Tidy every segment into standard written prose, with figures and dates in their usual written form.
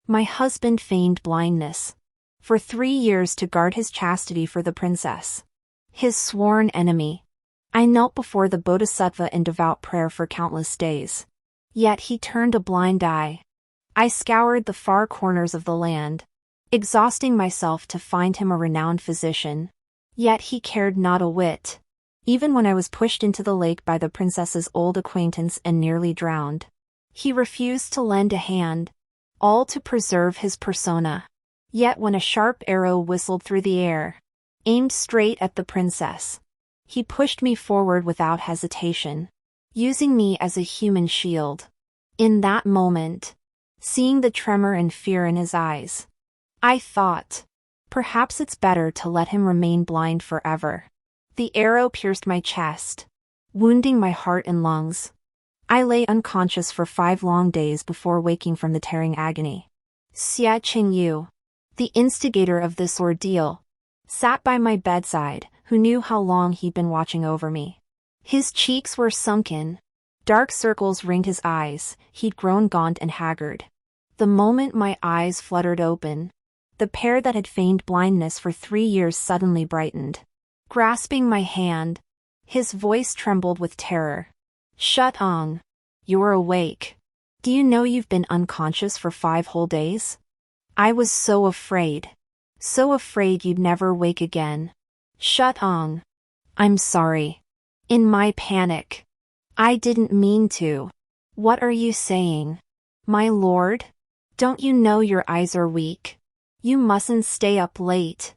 My husband feigned blindness for 3 years to guard his chastity for the princess, his sworn enemy. I knelt before the bodhisattva in devout prayer for countless days. Yet he turned a blind eye. I scoured the far corners of the land, exhausting myself to find him a renowned physician. Yet he cared not a whit. Even when I was pushed into the lake by the princess's old acquaintance and nearly drowned, he refused to lend a hand, all to preserve his persona. Yet when a sharp arrow whistled through the air, aimed straight at the princess, he pushed me forward without hesitation, using me as a human shield. In that moment, seeing the tremor and fear in his eyes, I thought, perhaps it's better to let him remain blind forever. The arrow pierced my chest, wounding my heart and lungs. I lay unconscious for 5 long days before waking from the tearing agony. Xia Qingyu, the instigator of this ordeal, sat by my bedside, who knew how long he'd been watching over me. His cheeks were sunken. Dark circles ringed his eyes, he'd grown gaunt and haggard. The moment my eyes fluttered open, the pair that had feigned blindness for 3 years suddenly brightened. Grasping my hand, his voice trembled with terror. Shutong, you're awake. Do you know you've been unconscious for 5 whole days? I was so afraid you'd never wake again. Shutong, I'm sorry. In my panic, I didn't mean to. What are you saying? My lord? Don't you know your eyes are weak? You mustn't stay up late.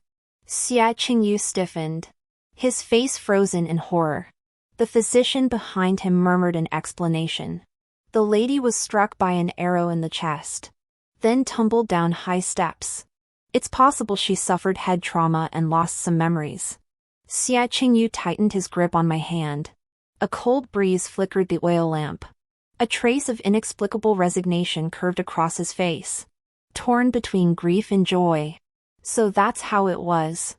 Xia Qingyu stiffened, his face frozen in horror. The physician behind him murmured an explanation. The lady was struck by an arrow in the chest, then tumbled down high steps. It's possible she suffered head trauma and lost some memories. Xia Qingyu tightened his grip on my hand. A cold breeze flickered the oil lamp. A trace of inexplicable resignation curved across his face, torn between grief and joy. So that's how it was.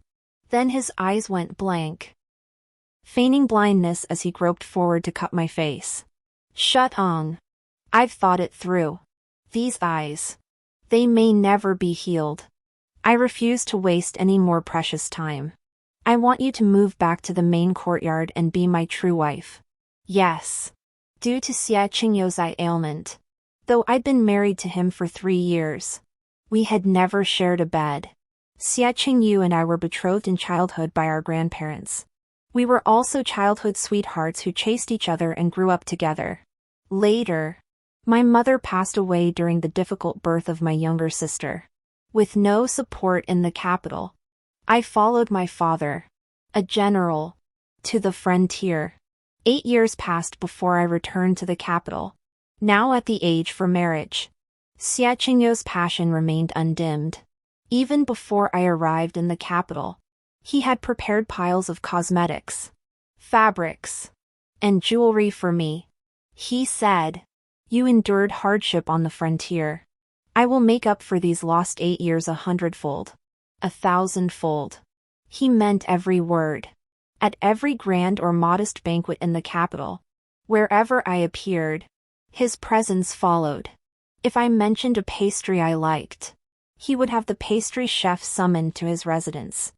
Then his eyes went blank, feigning blindness as he groped forward to cut my face. Shutong, I've thought it through. These eyes, they may never be healed. I refuse to waste any more precious time. I want you to move back to the main courtyard and be my true wife. Yes. Due to Xia Qingyu's eye ailment, though I'd been married to him for 3 years, we had never shared a bed. Xia Qingyu and I were betrothed in childhood by our grandparents. We were also childhood sweethearts who chased each other and grew up together. Later, my mother passed away during the difficult birth of my younger sister. With no support in the capital, I followed my father, a general, to the frontier. 8 years passed before I returned to the capital, now at the age for marriage. Xia Qingyu's passion remained undimmed. Even before I arrived in the capital, he had prepared piles of cosmetics, fabrics, and jewelry for me. He said, "You endured hardship on the frontier. I will make up for these lost 8 years 100-fold, 1,000-fold." He meant every word. At every grand or modest banquet in the capital, wherever I appeared, his presence followed. If I mentioned a pastry I liked, he would have the pastry chef summoned to his residence.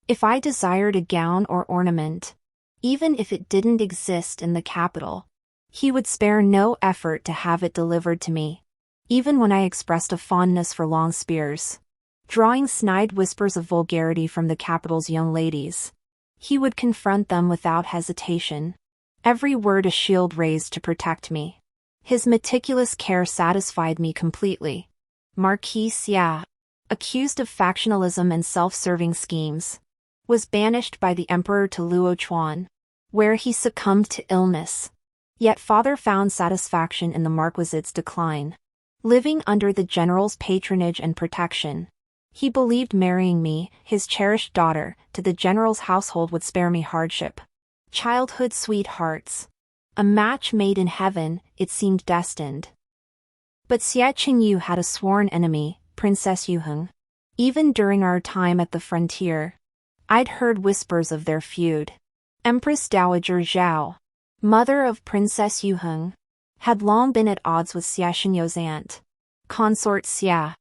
If I desired a gown or ornament, even if it didn't exist in the capital, he would spare no effort to have it delivered to me. Even when I expressed a fondness for long spears, drawing snide whispers of vulgarity from the capital's young ladies, he would confront them without hesitation, every word a shield raised to protect me. His meticulous care satisfied me completely. Marquis Xia, accused of factionalism and self-serving schemes, was banished by the emperor to Luochuan, where he succumbed to illness. Yet father found satisfaction in the marquisate's decline. Living under the general's patronage and protection, he believed marrying me, his cherished daughter, to the general's household would spare me hardship. Childhood sweethearts. A match made in heaven, it seemed destined. But Xia Qingyu had a sworn enemy, Princess Yuheng. Even during our time at the frontier, I'd heard whispers of their feud. Empress Dowager Zhao, mother of Princess Yuheng, had long been at odds with Xia Qingyu's aunt, consort Xia.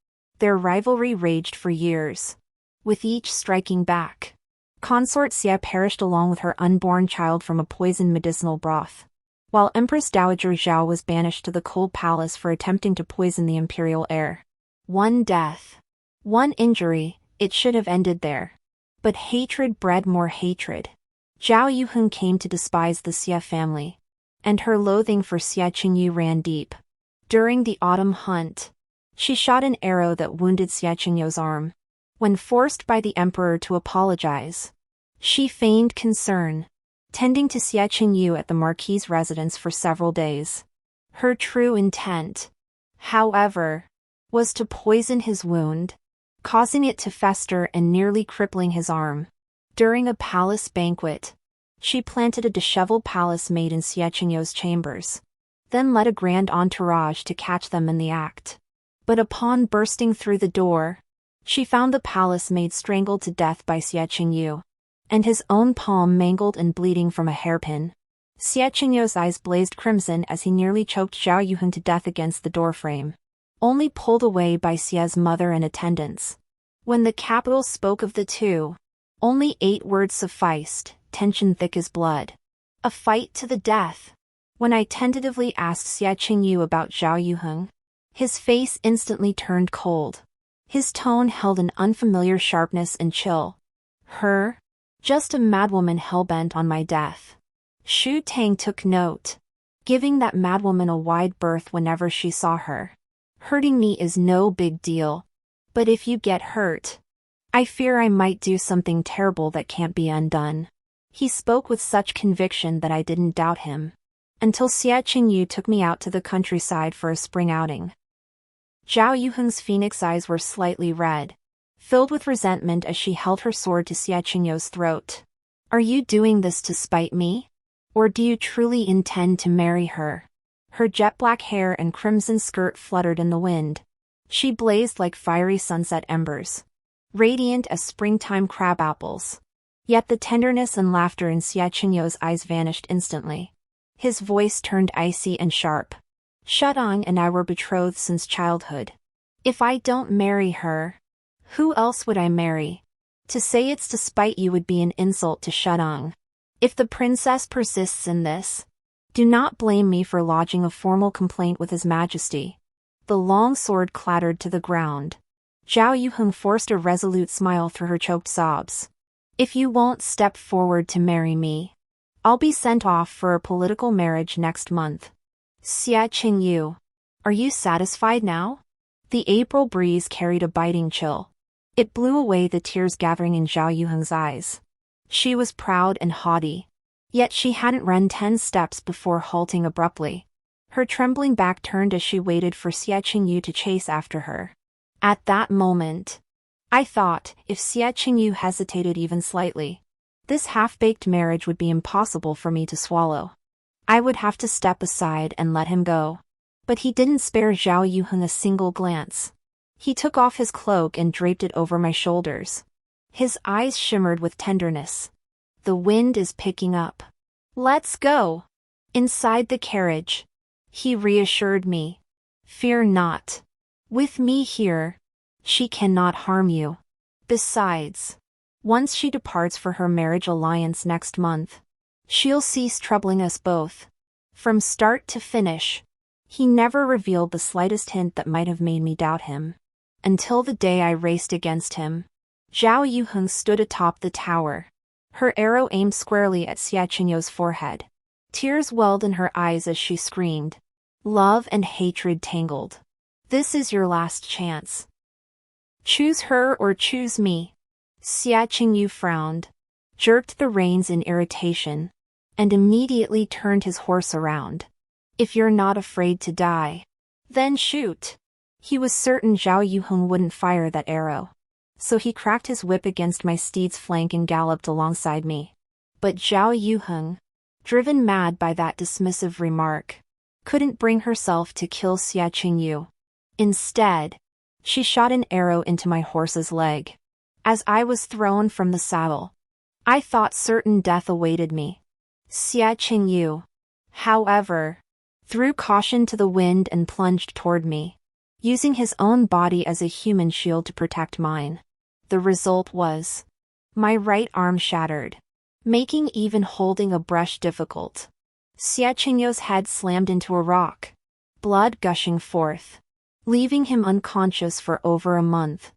Their rivalry raged for years, with each striking back. Consort Xia perished along with her unborn child from a poisoned medicinal broth, while Empress Dowager Zhao was banished to the cold palace for attempting to poison the imperial heir. One death, one injury, it should have ended there. But hatred bred more hatred. Zhao Yuheng came to despise the Xia family, and her loathing for Xia Qingyu ran deep. During the autumn hunt, she shot an arrow that wounded Xia Qingyu's arm. When forced by the emperor to apologize, she feigned concern, tending to Xia Qingyu at the marquis's residence for several days. Her true intent, however, was to poison his wound, causing it to fester and nearly crippling his arm. During a palace banquet, she planted a disheveled palace maid in Xia Qingyu's chambers, then led a grand entourage to catch them in the act. But upon bursting through the door, she found the palace maid strangled to death by Xia Qingyu, and his own palm mangled and bleeding from a hairpin. Xia Qingyu's eyes blazed crimson as he nearly choked Zhao Yuheng to death against the doorframe, only pulled away by Xia's mother and attendants. When the capital spoke of the two, only 8 words sufficed: tension thick as blood. A fight to the death. When I tentatively asked Xia Qingyu about Zhao Yuheng, his face instantly turned cold. His tone held an unfamiliar sharpness and chill. Her? Just a madwoman hell-bent on my death. Xu Tang took note, giving that madwoman a wide berth whenever she saw her. Hurting me is no big deal, but if you get hurt, I fear I might do something terrible that can't be undone. He spoke with such conviction that I didn't doubt him, until Xia Qingyu took me out to the countryside for a spring outing. Zhao Yuheng's phoenix eyes were slightly red, filled with resentment as she held her sword to Xia Qingyu's throat. Are you doing this to spite me? Or do you truly intend to marry her? Her jet-black hair and crimson skirt fluttered in the wind. She blazed like fiery sunset embers, radiant as springtime crab apples. Yet the tenderness and laughter in Xia Qingyu's eyes vanished instantly. His voice turned icy and sharp. Shudong and I were betrothed since childhood. If I don't marry her, who else would I marry? To say it's to spite you would be an insult to Shudong. If the princess persists in this, do not blame me for lodging a formal complaint with His Majesty. The long sword clattered to the ground. Zhao Yuheng forced a resolute smile through her choked sobs. If you won't step forward to marry me, I'll be sent off for a political marriage next month. Xia Qingyu, are you satisfied now? The April breeze carried a biting chill. It blew away the tears gathering in Zhao Yuheng's eyes. She was proud and haughty, yet she hadn't run 10 steps before halting abruptly. Her trembling back turned as she waited for Xia Qingyu to chase after her. At that moment, I thought, if Xia Qingyu hesitated even slightly, this half-baked marriage would be impossible for me to swallow. I would have to step aside and let him go. But he didn't spare Zhao Yuheng a single glance. He took off his cloak and draped it over my shoulders. His eyes shimmered with tenderness. The wind is picking up. Let's go. Inside the carriage, he reassured me. Fear not. With me here, she cannot harm you. Besides, once she departs for her marriage alliance next month, she'll cease troubling us both. From start to finish, he never revealed the slightest hint that might have made me doubt him. Until the day I raced against him. Zhao Yuheng stood atop the tower, her arrow aimed squarely at Xia Qingyu's forehead. Tears welled in her eyes as she screamed. Love and hatred tangled. This is your last chance. Choose her or choose me. Xia Qingyu frowned, jerked the reins in irritation, and immediately turned his horse around. If you're not afraid to die, then shoot. He was certain Zhao Yuheng wouldn't fire that arrow, so he cracked his whip against my steed's flank and galloped alongside me. But Zhao Yuheng, driven mad by that dismissive remark, couldn't bring herself to kill Xia Qingyu. Instead, she shot an arrow into my horse's leg. As I was thrown from the saddle, I thought certain death awaited me. Xia Qingyu, however, threw caution to the wind and plunged toward me. using his own body as a human shield to protect mine. The result was my right arm shattered, making even holding a brush difficult. Xie Qingyu's head slammed into a rock, blood gushing forth, leaving him unconscious for over a month.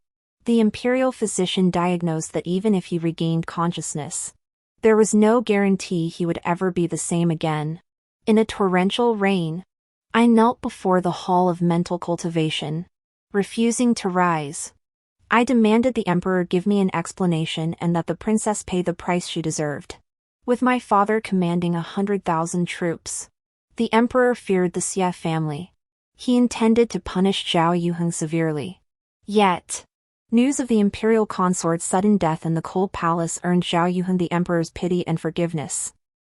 The imperial physician diagnosed that even if he regained consciousness, there was no guarantee he would ever be the same again. In a torrential rain, I knelt before the hall of mental cultivation, refusing to rise. I demanded the emperor give me an explanation and that the princess pay the price she deserved. With my father commanding 100,000 troops, the emperor feared the Xie family. He intended to punish Zhao Yuheng severely. Yet, news of the imperial consort's sudden death in the cold palace earned Zhao Yuheng the emperor's pity and forgiveness.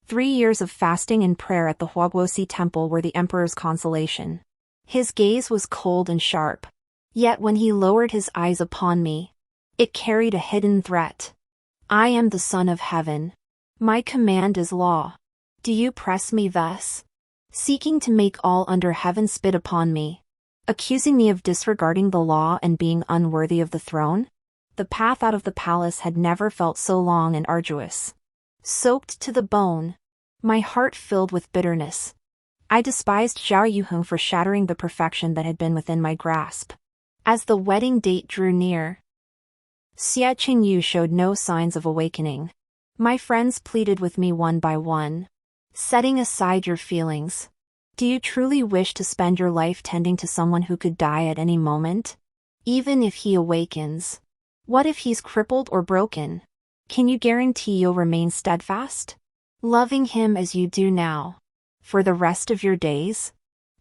3 years of fasting and prayer at the Huaguoxi temple were the emperor's consolation. His gaze was cold and sharp. Yet when he lowered his eyes upon me, it carried a hidden threat. I am the Son of Heaven. My command is law. Do you press me thus? Seeking to make all under heaven spit upon me, accusing me of disregarding the law and being unworthy of the throne? The path out of the palace had never felt so long and arduous. Soaked to the bone, my heart filled with bitterness. I despised Zhao Yuheng for shattering the perfection that had been within my grasp. As the wedding date drew near, Xie Qingyu showed no signs of awakening. My friends pleaded with me one by one. Setting aside your feelings, do you truly wish to spend your life tending to someone who could die at any moment? Even if he awakens, what if he's crippled or broken? Can you guarantee you'll remain steadfast, loving him as you do now, for the rest of your days?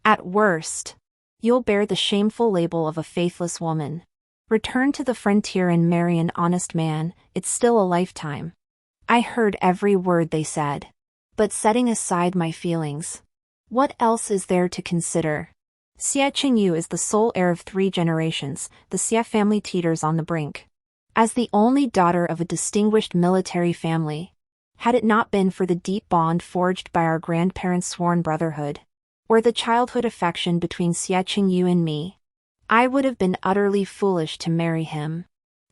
At worst, you'll bear the shameful label of a faithless woman. Return to the frontier and marry an honest man, it's still a lifetime. I heard every word they said. But setting aside my feelings, what else is there to consider? Xie Qingyu is the sole heir of 3 generations, the Xie family teeters on the brink. As the only daughter of a distinguished military family, had it not been for the deep bond forged by our grandparents' sworn brotherhood, or the childhood affection between Xie Qingyu and me, I would have been utterly foolish to marry him.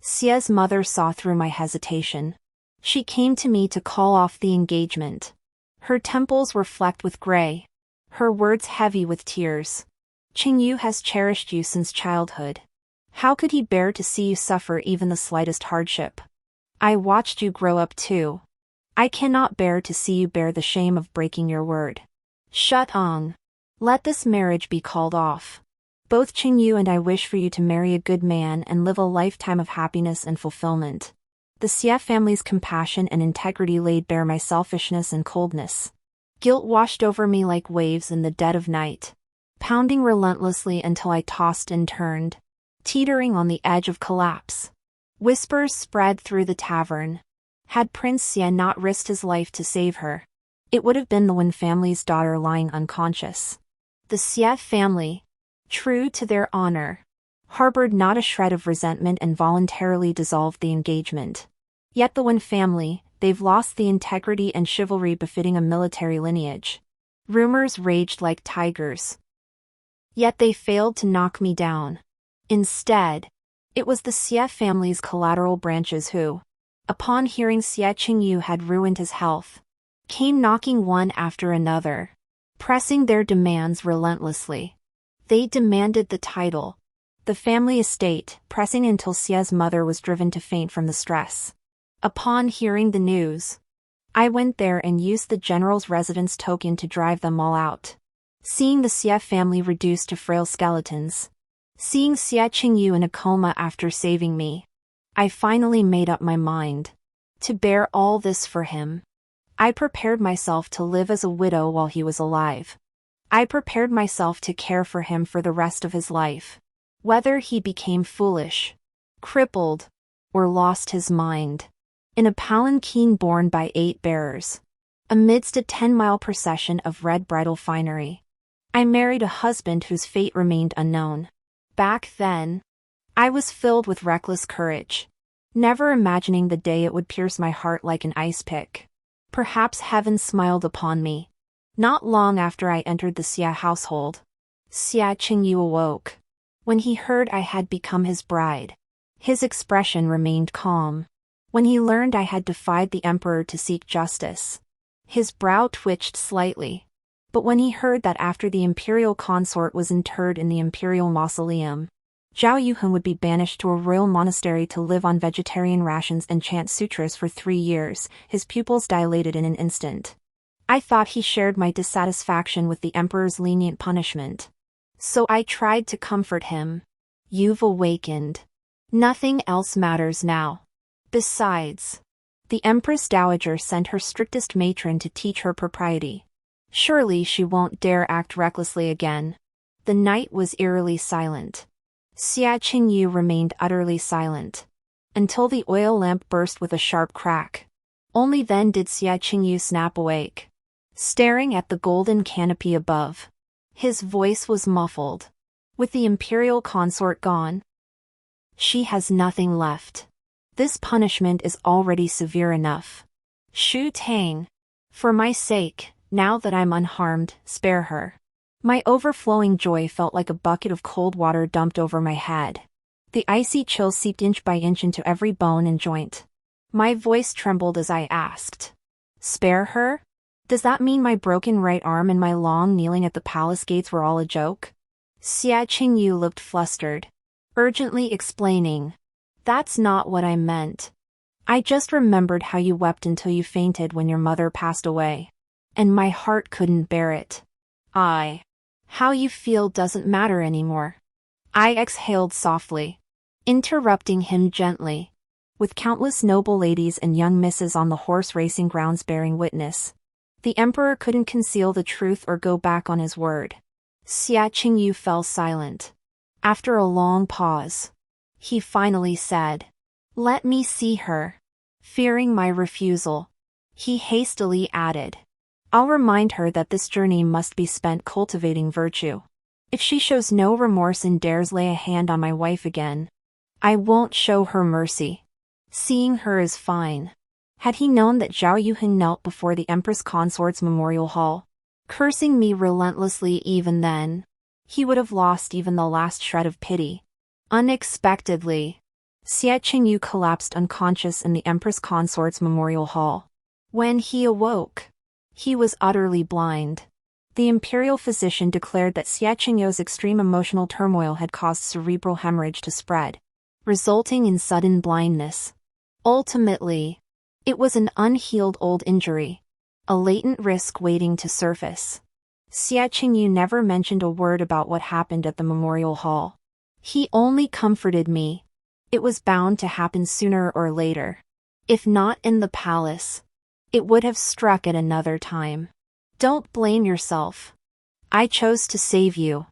Xie's mother saw through my hesitation. She came to me to call off the engagement. Her temples were flecked with gray, her words heavy with tears. Qingyu has cherished you since childhood. How could he bear to see you suffer even the slightest hardship? I watched you grow up too. I cannot bear to see you bear the shame of breaking your word. Shut on. Let this marriage be called off. Both Qingyu and I wish for you to marry a good man and live a lifetime of happiness and fulfillment. The Xie family's compassion and integrity laid bare my selfishness and coldness. Guilt washed over me like waves in the dead of night, pounding relentlessly until I tossed and turned, teetering on the edge of collapse. Whispers spread through the tavern. Had Prince Xie not risked his life to save her, it would have been the Wen family's daughter lying unconscious. The Xie family, true to their honor, harbored not a shred of resentment and voluntarily dissolved the engagement. Yet the Wen family, they've lost the integrity and chivalry befitting a military lineage. Rumors raged like tigers. Yet they failed to knock me down. Instead, it was the Xie family's collateral branches who, upon hearing Xie Qingyu had ruined his health, came knocking one after another, pressing their demands relentlessly. They demanded the title, the family estate, pressing until Xie's mother was driven to faint from the stress. Upon hearing the news, I went there and used the general's residence token to drive them all out. Seeing the Xie family reduced to frail skeletons, seeing Xie Qingyu in a coma after saving me, I finally made up my mind to bear all this for him. I prepared myself to live as a widow while he was alive. I prepared myself to care for him for the rest of his life, whether he became foolish, crippled, or lost his mind. In a palanquin borne by 8 bearers, amidst a 10-mile procession of red bridal finery, I married a husband whose fate remained unknown. Back then, I was filled with reckless courage, never imagining the day it would pierce my heart like an ice pick. Perhaps heaven smiled upon me. Not long after I entered the Xie household, Xie Qingyu awoke. When he heard I had become his bride, his expression remained calm. When he learned I had defied the emperor to seek justice, his brow twitched slightly. But when he heard that after the imperial consort was interred in the imperial mausoleum, Zhao Yuhun would be banished to a royal monastery to live on vegetarian rations and chant sutras for 3 years, his pupils dilated in an instant. I thought he shared my dissatisfaction with the emperor's lenient punishment. So I tried to comfort him. You've awakened. Nothing else matters now. Besides, the Empress Dowager sent her strictest matron to teach her propriety. Surely she won't dare act recklessly again. The night was eerily silent. Xia Qingyu remained utterly silent, until the oil lamp burst with a sharp crack. Only then did Xia Qingyu snap awake, staring at the golden canopy above. His voice was muffled. With the imperial consort gone, she has nothing left. This punishment is already severe enough. Shu Tang, for my sake, now that I'm unharmed, spare her. My overflowing joy felt like a bucket of cold water dumped over my head. The icy chill seeped inch by inch into every bone and joint. My voice trembled as I asked, "Spare her? Does that mean my broken right arm and my long kneeling at the palace gates were all a joke?" Xia Qingyu looked flustered, urgently explaining, "That's not what I meant. I just remembered how you wept until you fainted when your mother passed away. And my heart couldn't bear it. How you feel doesn't matter anymore." I exhaled softly, interrupting him gently. With countless noble ladies and young misses on the horse racing grounds bearing witness, the emperor couldn't conceal the truth or go back on his word. Xia Qingyu fell silent. After a long pause, he finally said, "Let me see her." Fearing my refusal, he hastily added, "I'll remind her that this journey must be spent cultivating virtue. If she shows no remorse and dares lay a hand on my wife again, I won't show her mercy. Seeing her is fine." Had he known that Zhao Yuhun knelt before the Empress Consort's memorial hall, cursing me relentlessly even then, he would have lost even the last shred of pity. Unexpectedly, Xia Qingyu collapsed unconscious in the Empress Consort's memorial hall. When he awoke, he was utterly blind. The imperial physician declared that Xia Qingyu's extreme emotional turmoil had caused cerebral hemorrhage to spread, resulting in sudden blindness. Ultimately, it was an unhealed old injury, a latent risk waiting to surface. Xia Qingyu never mentioned a word about what happened at the memorial hall. He only comforted me. It was bound to happen sooner or later. If not in the palace, it would have struck at another time. Don't blame yourself. I chose to save you.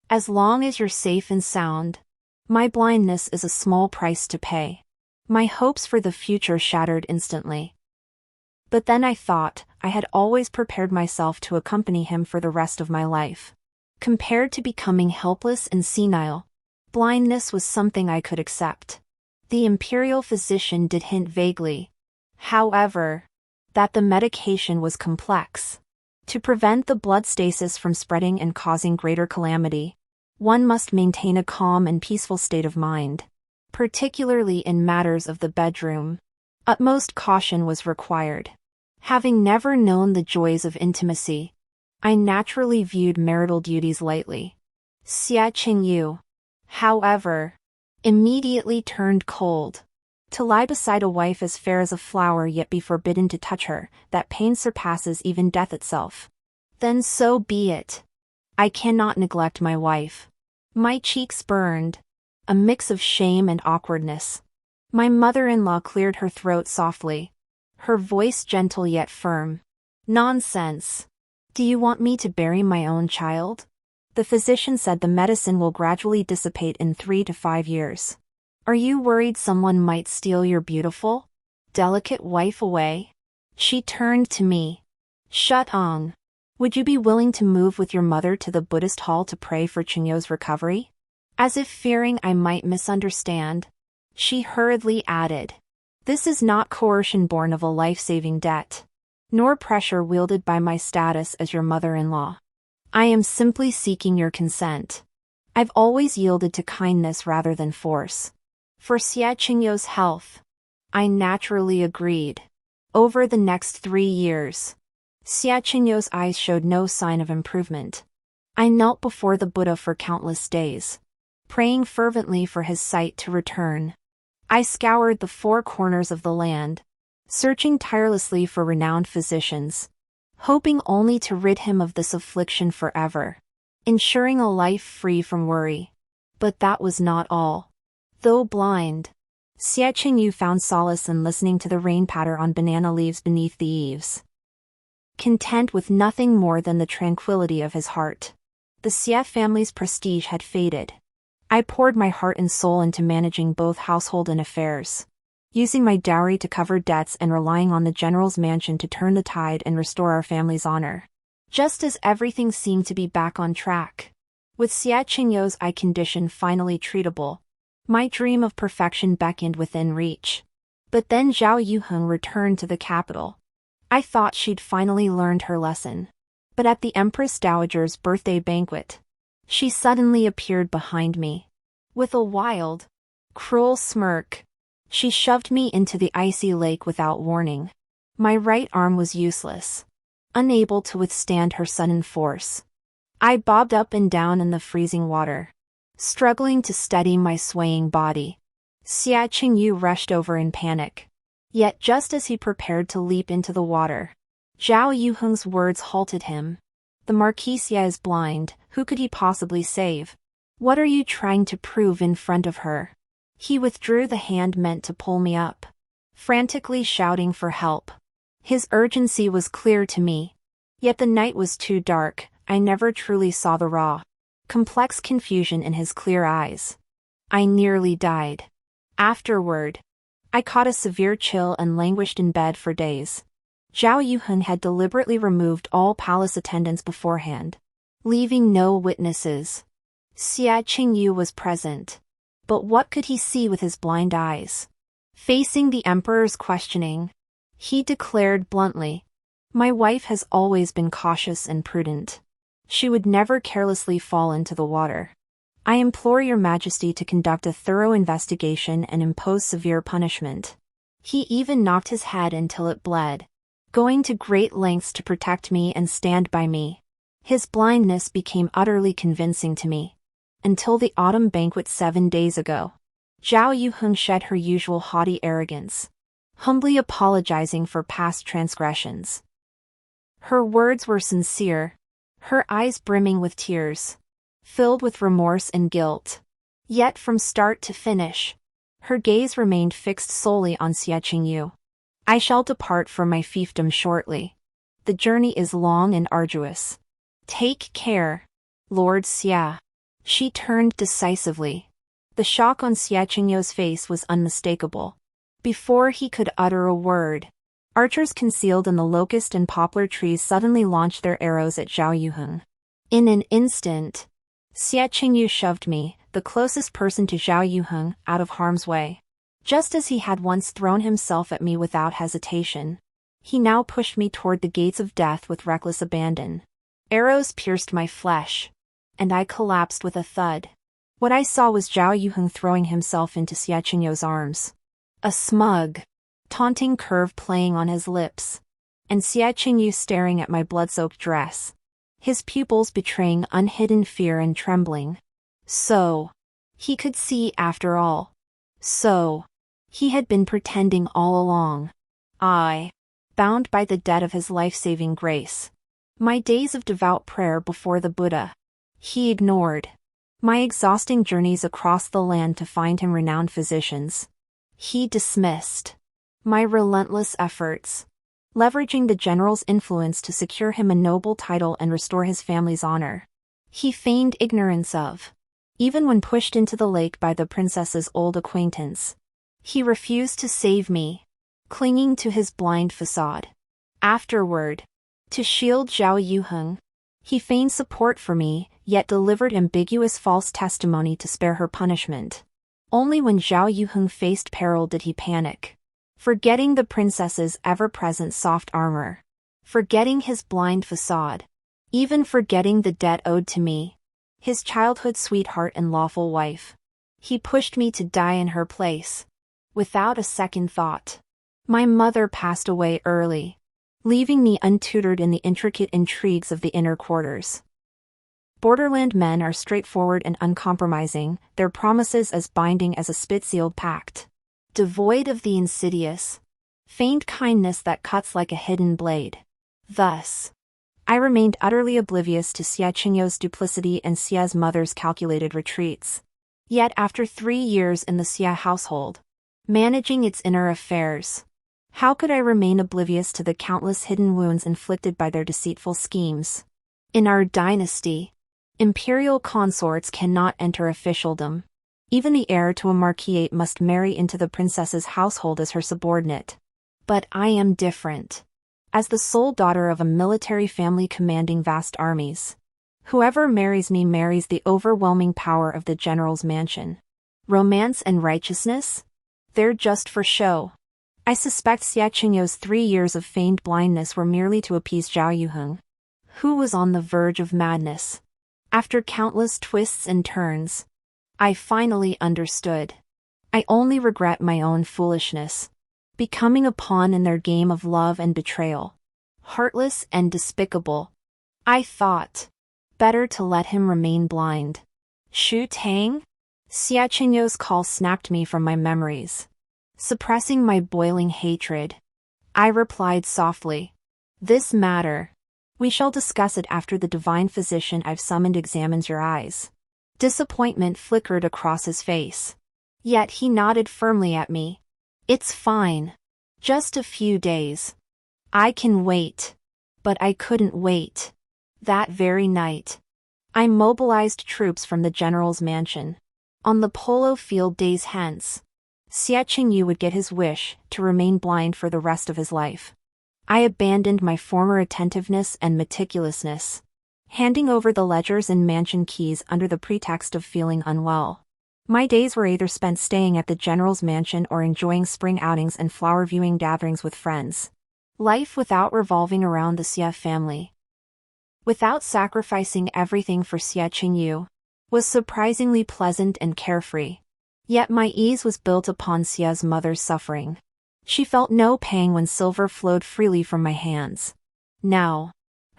As long as you're safe and sound, my blindness is a small price to pay. My hopes for the future shattered instantly. But then I thought I had always prepared myself to accompany him for the rest of my life. Compared to becoming helpless and senile, blindness was something I could accept. The imperial physician did hint vaguely, however, that the medication was complex. To prevent the blood stasis from spreading and causing greater calamity, one must maintain a calm and peaceful state of mind, particularly in matters of the bedroom. Utmost caution was required. Having never known the joys of intimacy, I naturally viewed marital duties lightly. Xia Qingyu, however, immediately turned cold. To lie beside a wife as fair as a flower yet be forbidden to touch her, that pain surpasses even death itself. Then so be it. I cannot neglect my wife. My cheeks burned, a mix of shame and awkwardness. My mother-in-law cleared her throat softly, her voice gentle yet firm. "Nonsense. Do you want me to bury my own child? The physician said the medicine will gradually dissipate in 3 to 5 years. Are you worried someone might steal your beautiful, delicate wife away?" She turned to me. "Shutong, would you be willing to move with your mother to the Buddhist hall to pray for Qingyu's recovery?" As if fearing I might misunderstand, she hurriedly added, "This is not coercion born of a life-saving debt, nor pressure wielded by my status as your mother-in-law. I am simply seeking your consent." I've always yielded to kindness rather than force. For Xie Qingyou's health. I naturally agreed. Over the next 3 years, Xie Qingyou's eyes showed no sign of improvement. I knelt before the Buddha for countless days, praying fervently for his sight to return. I scoured the 4 corners of the land, searching tirelessly for renowned physicians, hoping only to rid him of this affliction forever, ensuring a life free from worry. But that was not all. Though blind, Xie Qingyou found solace in listening to the rain patter on banana leaves beneath the eaves. Content with nothing more than the tranquility of his heart. The Xie family's prestige had faded. I poured my heart and soul into managing both household and affairs, using my dowry to cover debts and relying on the general's mansion to turn the tide and restore our family's honor. Just as everything seemed to be back on track, with Xie Qingyou's eye condition finally treatable, my dream of perfection beckoned within reach. But then Zhao Yuheng returned to the capital. I thought she'd finally learned her lesson. But at the Empress Dowager's birthday banquet, she suddenly appeared behind me. With a wild, cruel smirk, she shoved me into the icy lake without warning. My right arm was useless, unable to withstand her sudden force. I bobbed up and down in the freezing water, struggling to steady my swaying body. Xie Qingyou rushed over in panic. Yet just as he prepared to leap into the water, Zhao Yuheng's words halted him. The Marquis Xie is blind, who could he possibly save? What are you trying to prove in front of her? He withdrew the hand meant to pull me up, frantically shouting for help. His urgency was clear to me. Yet the night was too dark, I never truly saw the raw, complex confusion in his clear eyes. I nearly died. Afterward, I caught a severe chill and languished in bed for days. Zhao Yuheng had deliberately removed all palace attendants beforehand, leaving no witnesses. Xie Qingyou was present. But what could he see with his blind eyes? Facing the emperor's questioning, he declared bluntly, "My wife has always been cautious and prudent. She would never carelessly fall into the water. I implore your majesty to conduct a thorough investigation and impose severe punishment." He even knocked his head until it bled, going to great lengths to protect me and stand by me. His blindness became utterly convincing to me. Until the autumn banquet 7 days ago, Zhao Yuheng shed her usual haughty arrogance, humbly apologizing for past transgressions. Her words were sincere, her eyes brimming with tears, filled with remorse and guilt. Yet from start to finish, her gaze remained fixed solely on Xie Qingyou. "I shall depart from my fiefdom shortly. The journey is long and arduous. Take care, Lord Xie." She turned decisively. The shock on Xie Qingyou's face was unmistakable. Before he could utter a word, archers concealed in the locust and poplar trees suddenly launched their arrows at Zhao Yuheng. In an instant, Xie Qingyou shoved me, the closest person to Zhao Yuheng, out of harm's way. Just as he had once thrown himself at me without hesitation, he now pushed me toward the gates of death with reckless abandon. Arrows pierced my flesh, and I collapsed with a thud. What I saw was Zhao Yuheng throwing himself into Xie Qingyou's arms, a smug, taunting curve playing on his lips, and Xie Qingyou staring at my blood-soaked dress, his pupils betraying unhidden fear and trembling. So, he could see after all. So, he had been pretending all along. I, bound by the debt of his life-saving grace, my days of devout prayer before the Buddha, he ignored. My exhausting journeys across the land to find him renowned physicians, he dismissed. My relentless efforts, leveraging the general's influence to secure him a noble title and restore his family's honor, he feigned ignorance of. Even when pushed into the lake by the princess's old acquaintance, he refused to save me, clinging to his blind facade. Afterward, to shield Zhao Yuheng, he feigned support for me, yet delivered ambiguous false testimony to spare her punishment. Only when Zhao Yuheng faced peril did he panic, forgetting the princess's ever-present soft armor, forgetting his blind facade, even forgetting the debt owed to me. his childhood sweetheart and lawful wife. He pushed me to die in her place, without a second thought. My mother passed away early, leaving me untutored in the intricate intrigues of the inner quarters. Borderland men are straightforward and uncompromising, their promises as binding as a spit-sealed pact. Devoid of the insidious, feigned kindness that cuts like a hidden blade. Thus, I remained utterly oblivious to Xia Qingyou's duplicity and Xia's mother's calculated retreats. Yet after 3 years in the Xia household, managing its inner affairs, how could I remain oblivious to the countless hidden wounds inflicted by their deceitful schemes? In our dynasty, imperial consorts cannot enter officialdom. Even the heir to a marquisate must marry into the princess's household as her subordinate. But I am different. As the sole daughter of a military family commanding vast armies, whoever marries me marries the overwhelming power of the general's mansion. Romance and righteousness? They're just for show. I suspect Xia Qingyou's 3 years of feigned blindness were merely to appease Zhao Yuheng, who was on the verge of madness. After countless twists and turns, I finally understood. I only regret my own foolishness, becoming a pawn in their game of love and betrayal. Heartless and despicable. I thought, better to let him remain blind. Shu Tang? Xia Qingyou's call snapped me from my memories. Suppressing my boiling hatred, I replied softly, "This matter, we shall discuss it after the divine physician I've summoned examines your eyes." Disappointment flickered across his face. Yet he nodded firmly at me. "It's fine. Just a few days. I can wait." But I couldn't wait. That very night, I mobilized troops from the general's mansion. On the polo field days hence, Xia Qingyu would get his wish to remain blind for the rest of his life. I abandoned my former attentiveness and meticulousness, handing over the ledgers and mansion keys under the pretext of feeling unwell. My days were either spent staying at the general's mansion or enjoying spring outings and flower viewing gatherings with friends. Life without revolving around the Xia family, without sacrificing everything for Xia Qingyu, was surprisingly pleasant and carefree. Yet my ease was built upon Xia's mother's suffering. She felt no pang when silver flowed freely from my hands. Now,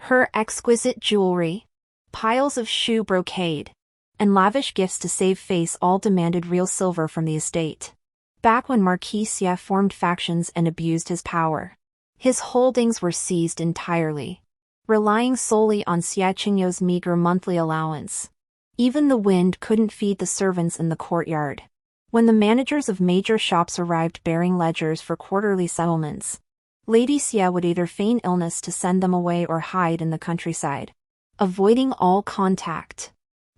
her exquisite jewelry, piles of shoe brocade, and lavish gifts to save face all demanded real silver from the estate. Back when Marquis Xia formed factions and abused his power, his holdings were seized entirely, relying solely on Xia Qingyou's meager monthly allowance. Even the wind couldn't feed the servants in the courtyard. When the managers of major shops arrived bearing ledgers for quarterly settlements, Lady Xia would either feign illness to send them away or hide in the countryside, avoiding all contact.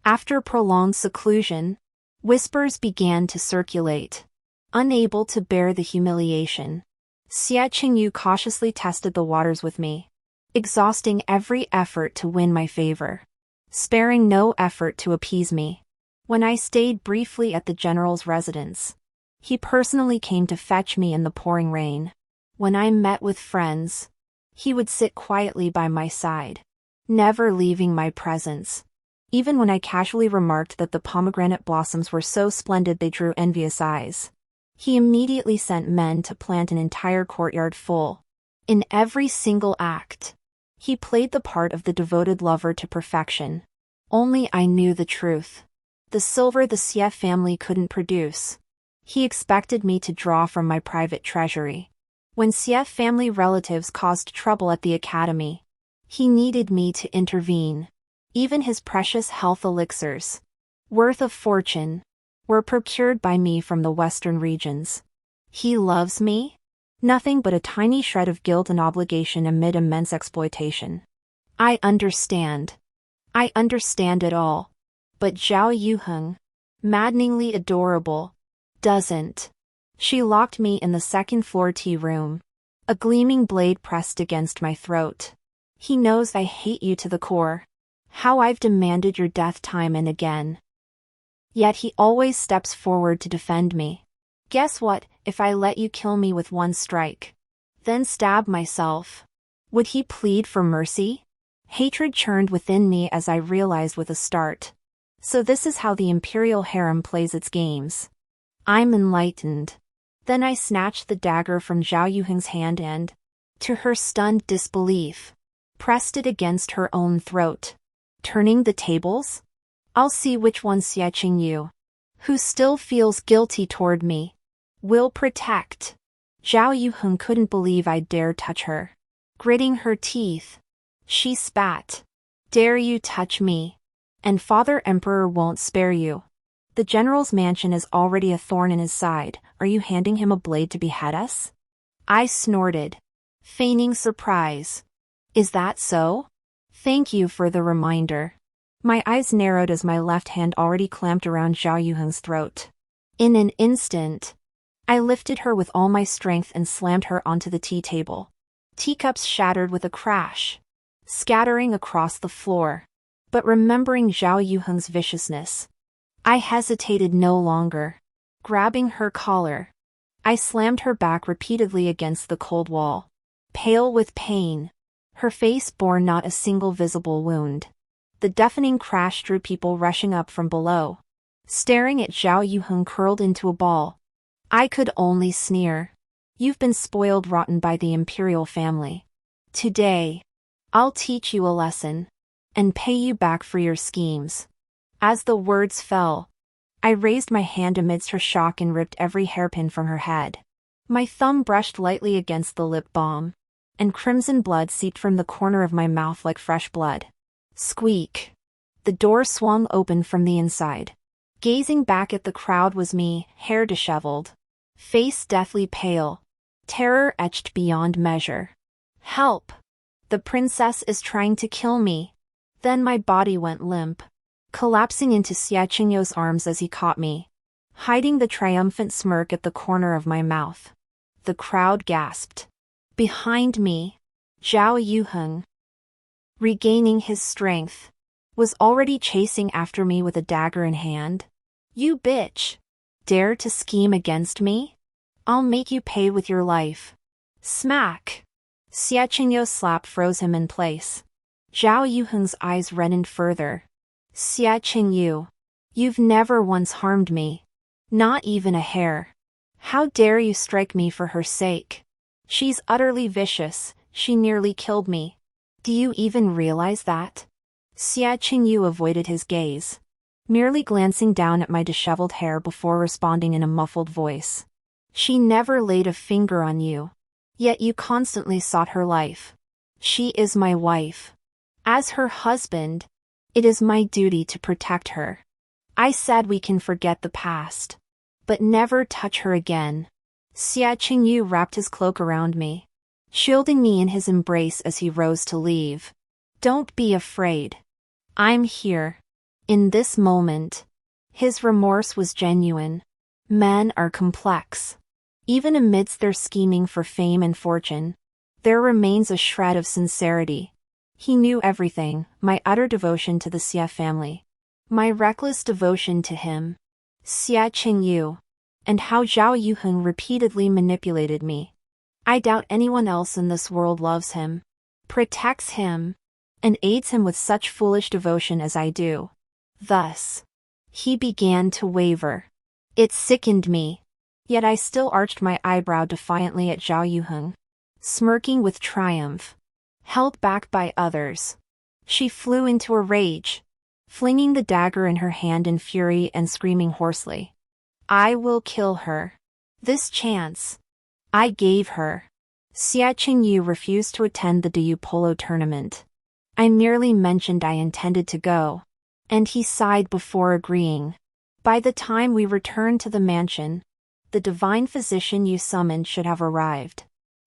After prolonged seclusion, whispers began to circulate. Unable to bear the humiliation, Xia Qingyu cautiously tested the waters with me, exhausting every effort to win my favor, sparing no effort to appease me. When I stayed briefly at the general's residence, he personally came to fetch me in the pouring rain. When I met with friends, he would sit quietly by my side, never leaving my presence. Even when I casually remarked that the pomegranate blossoms were so splendid they drew envious eyes, he immediately sent men to plant an entire courtyard full. In every single act, he played the part of the devoted lover to perfection. Only I knew the truth. The silver the Xia family couldn't produce, he expected me to draw from my private treasury. When Xia family relatives caused trouble at the academy, he needed me to intervene. Even his precious health elixirs, worth a fortune, were procured by me from the western regions. He loves me? Nothing but a tiny shred of guilt and obligation amid immense exploitation. I understand. I understand it all. But Zhao Yuheng, maddeningly adorable, doesn't. She locked me in the second-floor tea room, a gleaming blade pressed against my throat. He knows I hate you to the core. How I've demanded your death time and again. Yet he always steps forward to defend me. Guess what, if I let you kill me with one strike, then stab myself, would he plead for mercy? Hatred churned within me as I realized with a start. So this is how the imperial harem plays its games. I'm enlightened. Then I snatched the dagger from Zhao Yuheng's hand and, to her stunned disbelief, pressed it against her own throat. Turning the tables? I'll see which one Xie Qingyu, who still feels guilty toward me, will protect. Zhao Yuheng couldn't believe I dared touch her. Gritting her teeth, she spat. Dare you touch me? And Father Emperor won't spare you. The general's mansion is already a thorn in his side. Are you handing him a blade to behead us? I snorted, feigning surprise. Is that so? Thank you for the reminder. My eyes narrowed as my left hand already clamped around Zhao Yuheng's throat. In an instant, I lifted her with all my strength and slammed her onto the tea table. Teacups shattered with a crash, scattering across the floor. But remembering Zhao Yuheng's viciousness, I hesitated no longer. Grabbing her collar, I slammed her back repeatedly against the cold wall. Pale with pain, her face bore not a single visible wound. The deafening crash drew people rushing up from below, staring at Zhao Yuheng curled into a ball. I could only sneer. You've been spoiled rotten by the imperial family. Today, I'll teach you a lesson, and pay you back for your schemes. As the words fell, I raised my hand amidst her shock and ripped every hairpin from her head. My thumb brushed lightly against the lip balm, and crimson blood seeped from the corner of my mouth like fresh blood. Squeak! The door swung open from the inside. Gazing back at the crowd was me, hair disheveled, face deathly pale, terror etched beyond measure. Help! The princess is trying to kill me. Then my body went limp, collapsing into Xie Qingyu's arms as he caught me, hiding the triumphant smirk at the corner of my mouth. The crowd gasped. Behind me, Zhao Yuheng, regaining his strength, was already chasing after me with a dagger in hand. You bitch! Dare to scheme against me? I'll make you pay with your life. Smack! Xie Qingyu's slap froze him in place. Zhao Yuheng's eyes reddened further. Xie Qingyu, you've never once harmed me. Not even a hair. How dare you strike me for her sake? She's utterly vicious, she nearly killed me. Do you even realize that? Xie Qingyu avoided his gaze, merely glancing down at my disheveled hair before responding in a muffled voice. She never laid a finger on you, yet you constantly sought her life. She is my wife. As her husband, it is my duty to protect her. I said we can forget the past, but never touch her again. Xie Qingyu wrapped his cloak around me, shielding me in his embrace as he rose to leave. Don't be afraid. I'm here. In this moment, his remorse was genuine. Men are complex. Even amidst their scheming for fame and fortune, there remains a shred of sincerity. He knew everything, my utter devotion to the Xie family, my reckless devotion to him, Xie Qingyu, and how Zhao Yuheng repeatedly manipulated me. I doubt anyone else in this world loves him, protects him, and aids him with such foolish devotion as I do. Thus, he began to waver. It sickened me. Yet I still arched my eyebrow defiantly at Zhao Yuheng, smirking with triumph. Held back by others, she flew into a rage, flinging the dagger in her hand in fury and screaming hoarsely. I will kill her. This chance I gave her. Xie Qingyu refused to attend the Diyu polo tournament. I merely mentioned I intended to go, and he sighed before agreeing. By the time we returned to the mansion, the divine physician you summoned should have arrived.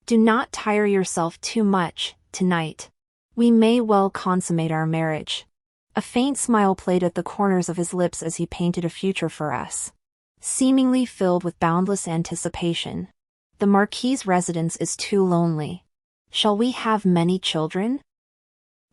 Do not tire yourself too much. Tonight, we may well consummate our marriage. A faint smile played at the corners of his lips as he painted a future for us, seemingly filled with boundless anticipation. The Marquis's residence is too lonely. Shall we have many children?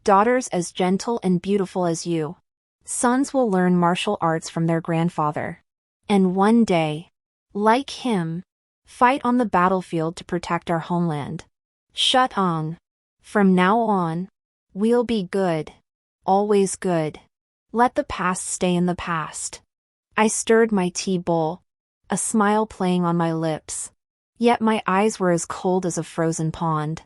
Daughters as gentle and beautiful as you. Sons will learn martial arts from their grandfather. And one day, like him, fight on the battlefield to protect our homeland. Shut on. From now on, we'll be good. Always good. Let the past stay in the past. I stirred my tea bowl, a smile playing on my lips. Yet my eyes were as cold as a frozen pond.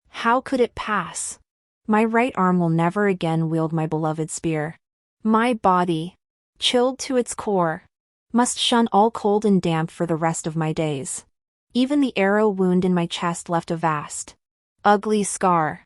How could it pass? My right arm will never again wield my beloved spear. My body, chilled to its core, must shun all cold and damp for the rest of my days. Even the arrow wound in my chest left a vast, ugly scar.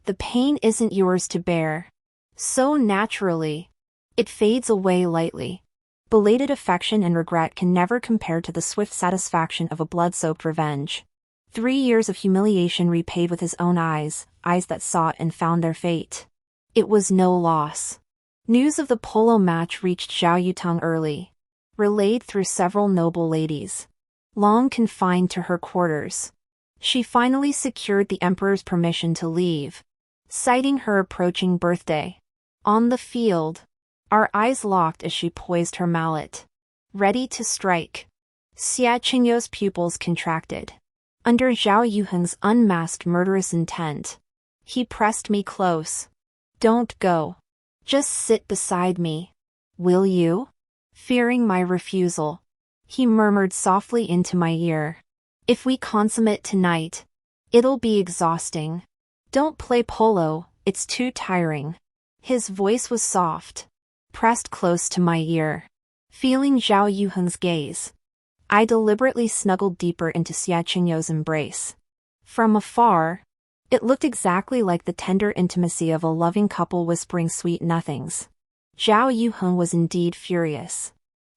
The pain isn't yours to bear. So naturally, it fades away lightly. Belated affection and regret can never compare to the swift satisfaction of a blood-soaked revenge. 3 years of humiliation repaid with his own eyes, eyes that sought and found their fate. It was no loss. News of the polo match reached Zhao Yutong early, relayed through several noble ladies. Long confined to her quarters, she finally secured the emperor's permission to leave, citing her approaching birthday. On the field, our eyes locked as she poised her mallet, ready to strike. Xia Qingyou's pupils contracted. Under Zhao Yuheng's unmasked murderous intent, he pressed me close. Don't go. Just sit beside me. Will you? Fearing my refusal, he murmured softly into my ear. If we consummate tonight, it'll be exhausting. Don't play polo, it's too tiring. His voice was soft, pressed close to my ear. Feeling Zhao Yuheng's gaze, I deliberately snuggled deeper into Xia Qingyou's embrace. From afar, it looked exactly like the tender intimacy of a loving couple whispering sweet nothings. Zhao Yuheng was indeed furious.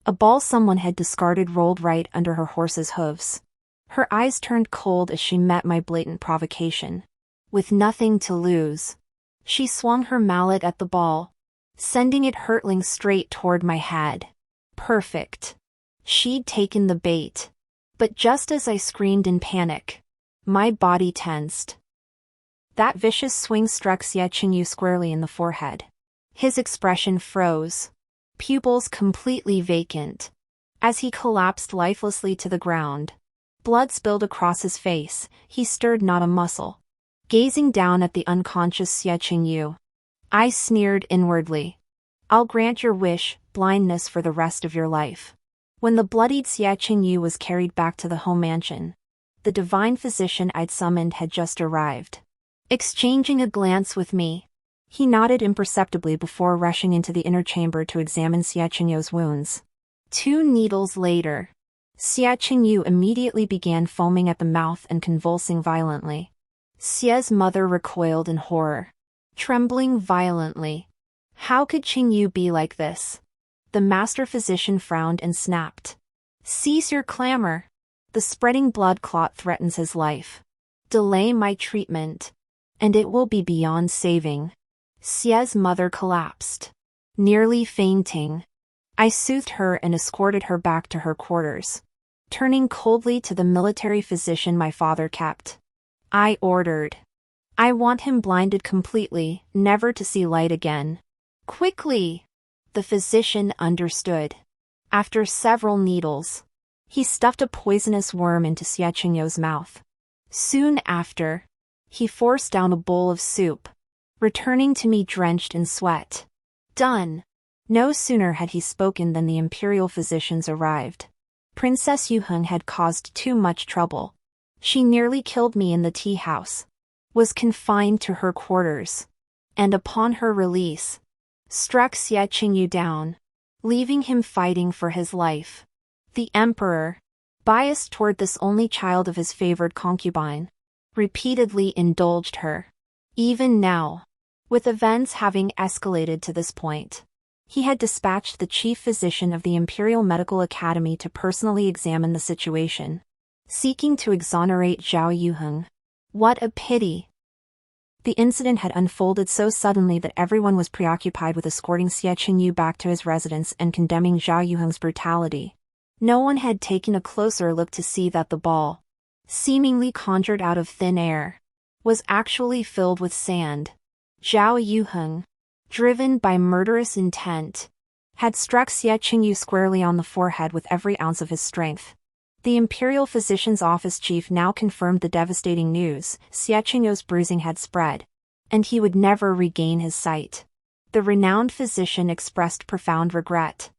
A ball someone had discarded rolled right under her horse's hooves. Her eyes turned cold as she met my blatant provocation. With nothing to lose, she swung her mallet at the ball, sending it hurtling straight toward my head. Perfect. She'd taken the bait. But just as I screamed in panic, my body tensed. That vicious swing struck Xia Qingyou squarely in the forehead. His expression froze, pupils completely vacant. As he collapsed lifelessly to the ground, blood spilled across his face, he stirred not a muscle. Gazing down at the unconscious Xia Qingyou, I sneered inwardly. I'll grant your wish, blindness for the rest of your life. When the bloodied Xia Qingyou was carried back to the home mansion, the divine physician I'd summoned had just arrived. Exchanging a glance with me, he nodded imperceptibly before rushing into the inner chamber to examine Xia Qingyou's wounds. 2 needles later, Xia Qingyou immediately began foaming at the mouth and convulsing violently. Xia's mother recoiled in horror, trembling violently. How could Qingyou be like this? The master physician frowned and snapped. Cease your clamor. The spreading blood clot threatens his life. Delay my treatment, and it will be beyond saving. Xia's mother collapsed, nearly fainting. I soothed her and escorted her back to her quarters, turning coldly to the military physician my father kept. I ordered. I want him blinded completely, never to see light again. Quickly! The physician understood. After several needles, he stuffed a poisonous worm into Xia Qingyou's mouth. Soon after, he forced down a bowl of soup, returning to me drenched in sweat. Done. No sooner had he spoken than the imperial physicians arrived. Princess Yuheng had caused too much trouble. She nearly killed me in the tea house, was confined to her quarters, and upon her release, struck Xia Qingyou down, leaving him fighting for his life. The emperor, biased toward this only child of his favored concubine, repeatedly indulged her. Even now, with events having escalated to this point, he had dispatched the chief physician of the Imperial Medical Academy to personally examine the situation, seeking to exonerate Zhao Yuheng. What a pity! The incident had unfolded so suddenly that everyone was preoccupied with escorting Xia Qingyou back to his residence and condemning Zhao Yuheng's brutality. No one had taken a closer look to see that the ball, seemingly conjured out of thin air, was actually filled with sand. Zhao Yuheng, driven by murderous intent, had struck Xia Qingyou squarely on the forehead with every ounce of his strength. The imperial physician's office chief now confirmed the devastating news. Xia Qingyou's bruising had spread, and he would never regain his sight. The renowned physician expressed profound regret.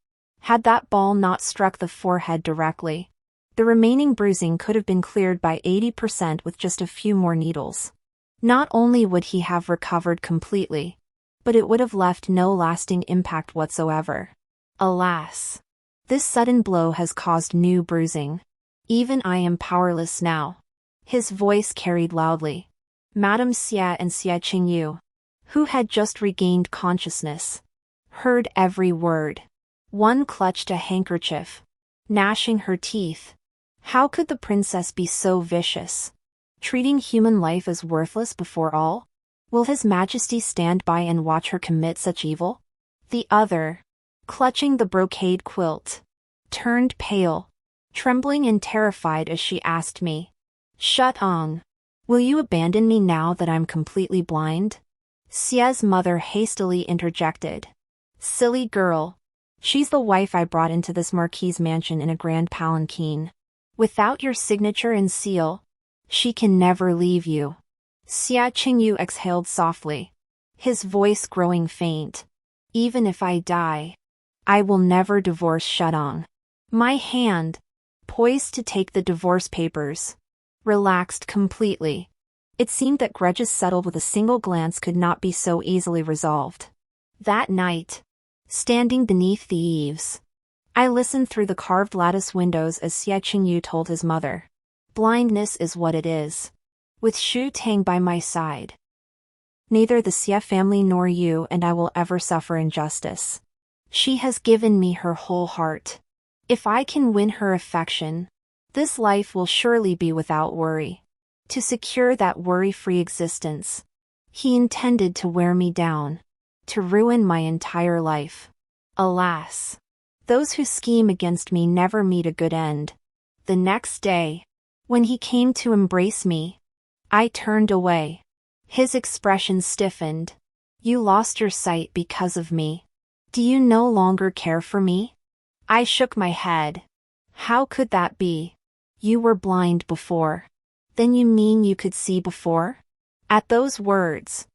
Had that ball not struck the forehead directly, the remaining bruising could have been cleared by 80% with just a few more needles. Not only would he have recovered completely, but it would have left no lasting impact whatsoever. Alas! This sudden blow has caused new bruising. Even I am powerless now. His voice carried loudly. Madame Xia and Xia Qingyu, who had just regained consciousness, heard every word. One clutched a handkerchief, gnashing her teeth. How could the princess be so vicious? Treating human life as worthless before all? Will His Majesty stand by and watch her commit such evil? The other, clutching the brocade quilt, turned pale, trembling and terrified as she asked me, "Shutong, will you abandon me now that I'm completely blind?" Xia's mother hastily interjected. "Silly girl. She's the wife I brought into this marquis's mansion in a grand palanquin. Without your signature and seal, she can never leave you." Xia Qingyu exhaled softly, his voice growing faint. "Even if I die, I will never divorce Shutong." My hand, poised to take the divorce papers, relaxed completely. It seemed that grudges settled with a single glance could not be so easily resolved. That night, standing beneath the eaves, I listened through the carved lattice windows as Xia Qingyu told his mother, "Blindness is what it is. With Shu Tang by my side, neither the Xia family nor you and I will ever suffer injustice. She has given me her whole heart. If I can win her affection, this life will surely be without worry." To secure that worry-free existence, he intended to wear me down, to ruin my entire life. Alas! Those who scheme against me never meet a good end. The next day, when he came to embrace me, I turned away. His expression stiffened. "You lost your sight because of me. Do you no longer care for me?" I shook my head. "How could that be? You were blind before. Then you mean you could see before?" At those words,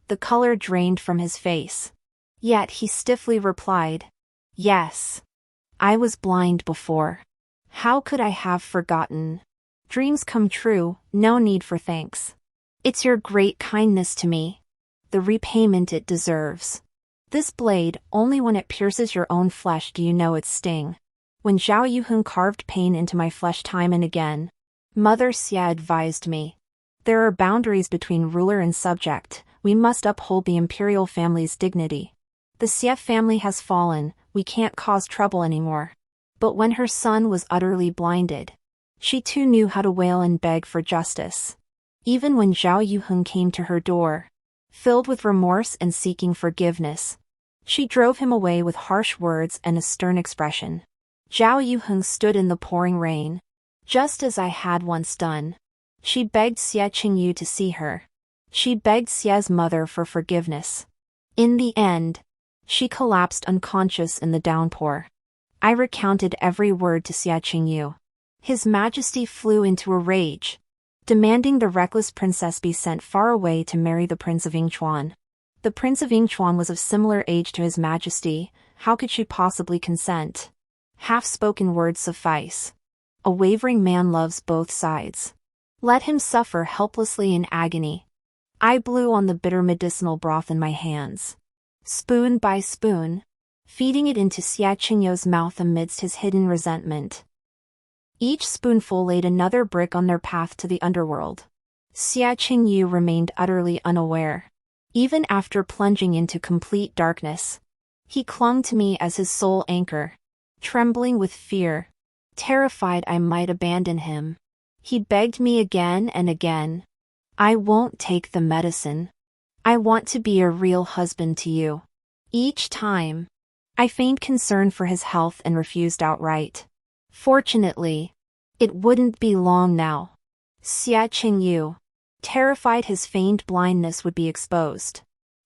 the color drained from his face. Yet he stiffly replied, "Yes. I was blind before. How could I have forgotten? Dreams come true, no need for thanks. It's your great kindness to me, the repayment it deserves. This blade, only when it pierces your own flesh do you know its sting." When Zhao Yuheng carved pain into my flesh time and again, Mother Xia advised me, "There are boundaries between ruler and subject. We must uphold the imperial family's dignity. The Xia family has fallen, we can't cause trouble anymore." But when her son was utterly blinded, she too knew how to wail and beg for justice. Even when Zhao Yuheng came to her door, filled with remorse and seeking forgiveness, she drove him away with harsh words and a stern expression. Zhao Yuheng stood in the pouring rain, just as I had once done. She begged Xia Qingyu to see her. She begged Xia's mother for forgiveness. In the end, she collapsed unconscious in the downpour. I recounted every word to Xia Qingyu. His Majesty flew into a rage, demanding the reckless princess be sent far away to marry the Prince of Yingchuan. The Prince of Yingchuan was of similar age to His Majesty. How could she possibly consent? Half-spoken words suffice. A wavering man loves both sides. Let him suffer helplessly in agony. I blew on the bitter medicinal broth in my hands, spoon by spoon, feeding it into Xia Qingyu's mouth amidst his hidden resentment. Each spoonful laid another brick on their path to the underworld. Xia Qingyu remained utterly unaware. Even after plunging into complete darkness, he clung to me as his sole anchor, trembling with fear, terrified I might abandon him. He begged me again and again, "I won't take the medicine. I want to be a real husband to you." Each time, I feigned concern for his health and refused outright. Fortunately, it wouldn't be long now. Xia Qingyu, terrified his feigned blindness would be exposed,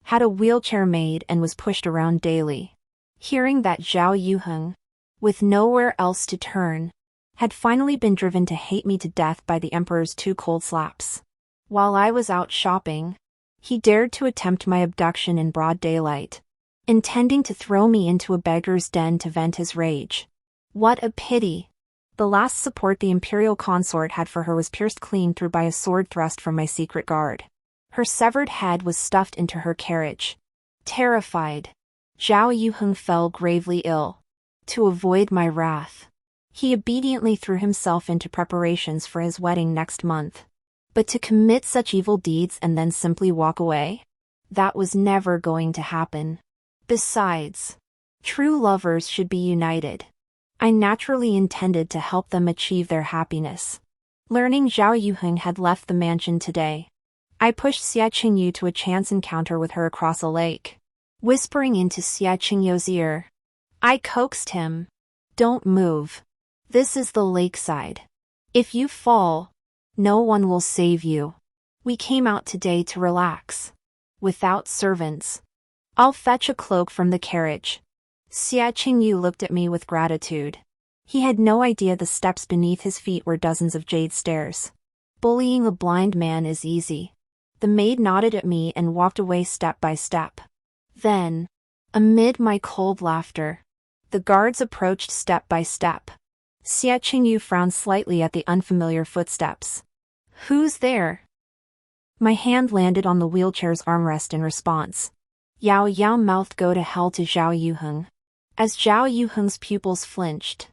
had a wheelchair made and was pushed around daily. Hearing that Zhao Yuheng, with nowhere else to turn, had finally been driven to hate me to death by the emperor's 2 cold slaps. While I was out shopping, he dared to attempt my abduction in broad daylight. intending to throw me into a beggar's den to vent his rage. What a pity! The last support the imperial consort had for her was pierced clean through by a sword thrust from my secret guard. Her severed head was stuffed into her carriage. Terrified, Zhao Yuheng fell gravely ill. To avoid my wrath, he obediently threw himself into preparations for his wedding next month. But to commit such evil deeds and then simply walk away? That was never going to happen. Besides, true lovers should be united. I naturally intended to help them achieve their happiness. Learning Zhao Yuheng had left the mansion today, I pushed Xia Qingyu to a chance encounter with her across a lake. Whispering into Xia Qingyu's ear, I coaxed him. Don't move. This is the lakeside. If you fall, no one will save you. We came out today to relax. Without servants. I'll fetch a cloak from the carriage. Xia Qingyu looked at me with gratitude. He had no idea the steps beneath his feet were dozens of jade stairs. Bullying a blind man is easy. The maid nodded at me and walked away step by step. Then, amid my cold laughter, the guards approached step by step. Xia Qingyu frowned slightly at the unfamiliar footsteps. Who's there? My hand landed on the wheelchair's armrest in response. Yao Yao mouthed go to hell to Zhao Yuheng. As Zhao Yuheng's pupils flinched,